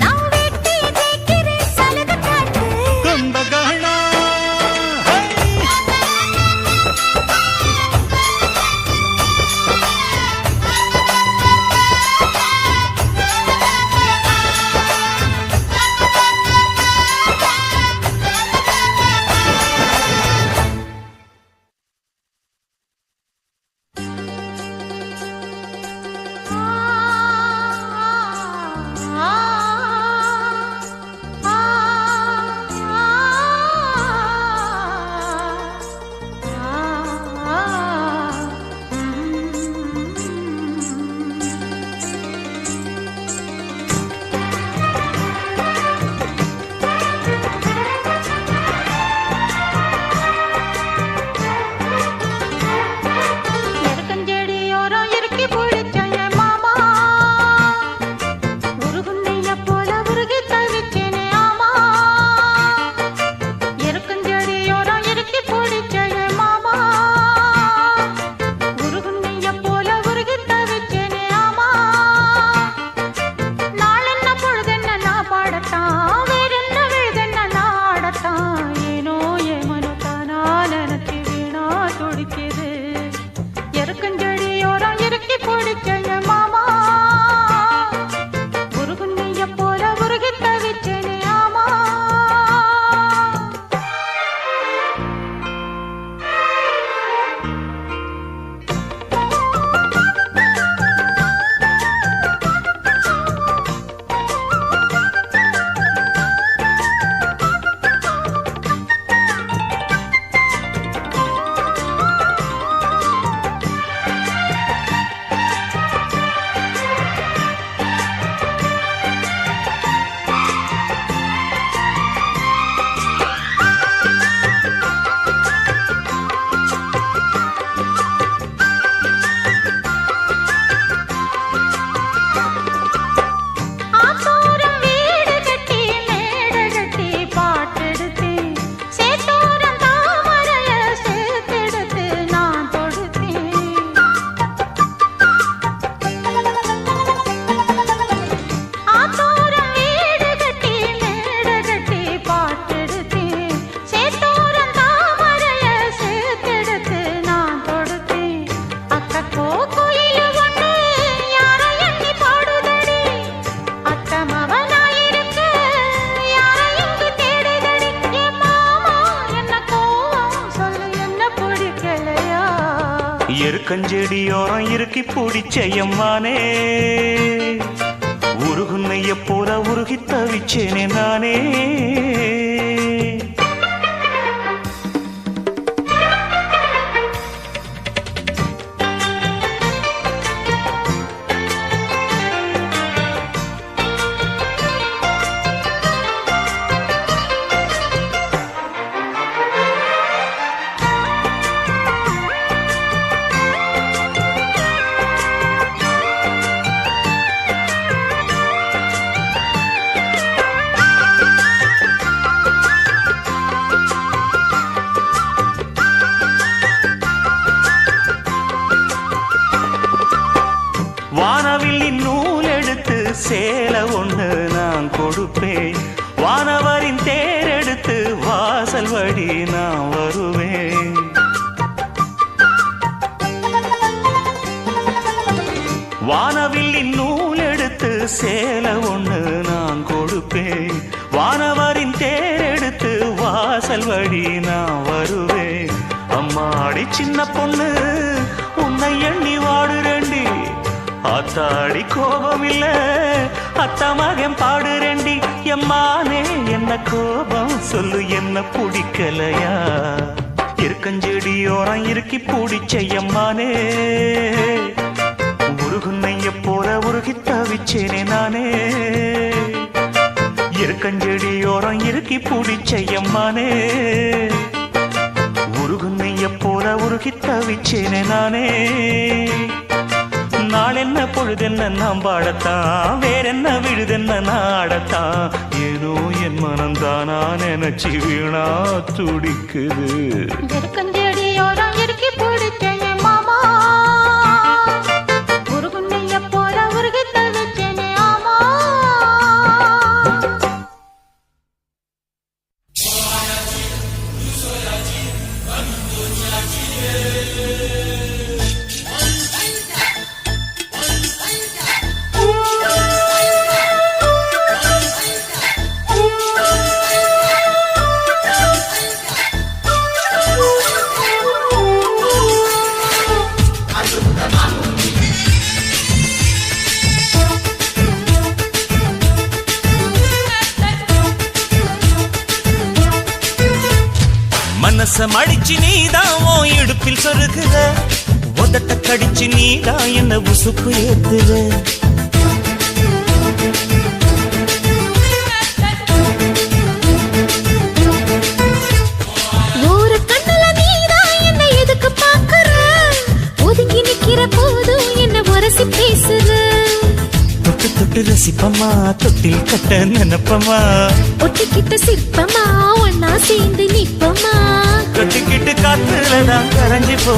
நான் வெட்டி ஜெயிக்கிறேன் சலுகை காட்டு கும்பகோணம் எருக்கஞ்செடியோரம் இறுக்கி பிடிச்ச என் மாமா உருகுன்னைய போல உருகி தவிச்சேனே ஆமா எருக்கஞ்செடியோரம் இறுக்கி பிடிச்ச என் மாமா உருகுன்னைய போல உருகி தவிச்சேனே ஆமா நாளென்ன பொழுதென்ன நான் பாடத்தான் வேறென்ன விழுதென்ன நான் ஆடத்தான் ஏனோ ஏமனோ தானா நினைச்சு வீணா துடிக்குது எருக்கஞ்செடியோரம் இறுக்கி பிடிச்ச என் மாமா உருகுன்னைய போல உருகி தவிச்சேனே ஆமா ஆத்தோரம் வீடு கட்டி மேடை கட்டி பாட்டெடுத்து சேத்தோரம் தாமரைய சேர்த்தெடுத்து நான் தொடுத்தேன் ஆத்தோரம் வீடு கட்டி மேடை கட்டி பாட்டெடுத்து சேத்தோரம் தாமரைய சேர்த்தெடுத்து நான் தொடுத்தேன் அக்கோ கோயில் ஒண்ணு யாரை எண்ணி பாடுதடி அத்தமவனாயிருக்க யாரை இங்கு தேடுதடி என் மாமா என்ன கோவம் சொல்லு என்ன பிடிக்கலையா எருக்கஞ்செடியோரம் இறுக்கி பிடிச்ச எம்மானே உருகுன்னைய போல உருகி தவிச்சேனே நானே சேலை ஒண்ணு நான் கொடுப்பேன் வானவரின் தேரெடுத்து வாசல் வழி நான் வருவேன் வானவில்லின் நூல் எடுத்து சேலை ஒண்ணு நான் கொடுப்பேன் வானவரின் தேரெடுத்து வாசல் வழி நான் வருவேன் அம்மாடி சின்ன பொண்ணு உன்னை எண்ணி வாடுறேண்டி ஆத்தாடி கோபம் இல்ல அத்தா மகன் பாடுறேண்டி எம்மானே என்ன கோபம் சொல்லு என்ன பிடிக்கலையா இருக்கஞ்செடியோரம் இருக்கி பிடிச்ச எம்மானே உருகுன்னைய போல உருகி தவிச்சேனே நானே இருக்கஞ்செடியோரம் இருக்கி பிடிச்ச எம்மானே உருகுன்னைய போல உருகி தவிச்சேனே நானே நாளென்ன பொழுதென்ன நாம் பாடத்தான் வேறென்ன விழுதென்ன நாடத்தான் ஏனோ என் மனம்தானா நினைச்சு வீணா துடிக்குது இருக்கஞ்செடியோரம் இருக்கி பிடிச்ச என் மாமா உருகுன்னைய போல உருகி தவிச்சேனே ஆமா மனச மடிச்சு நீதான் உன் இடுப்பில் சொருகுற உதட்ட கடிச்சு நீதான் என்ன உசுப்பு ஏத்துற ஒரு கண்ணுல நீதான் என்ன எதுக்கு பாக்குற ஒதுங்கி நிக்கிற போதும் என்ன உரசி பேசுற தொட்டு தொட்டு ரசிப்பமா தொட்டில் கட்ட நினைப்பமா ஒட்டிக்கிட்ட சிற்பமா ஒன்னா சேர்ந்து நிப்பமா கட்டிக்கிட்டு காத்துலதான் கரைஞ்சு போ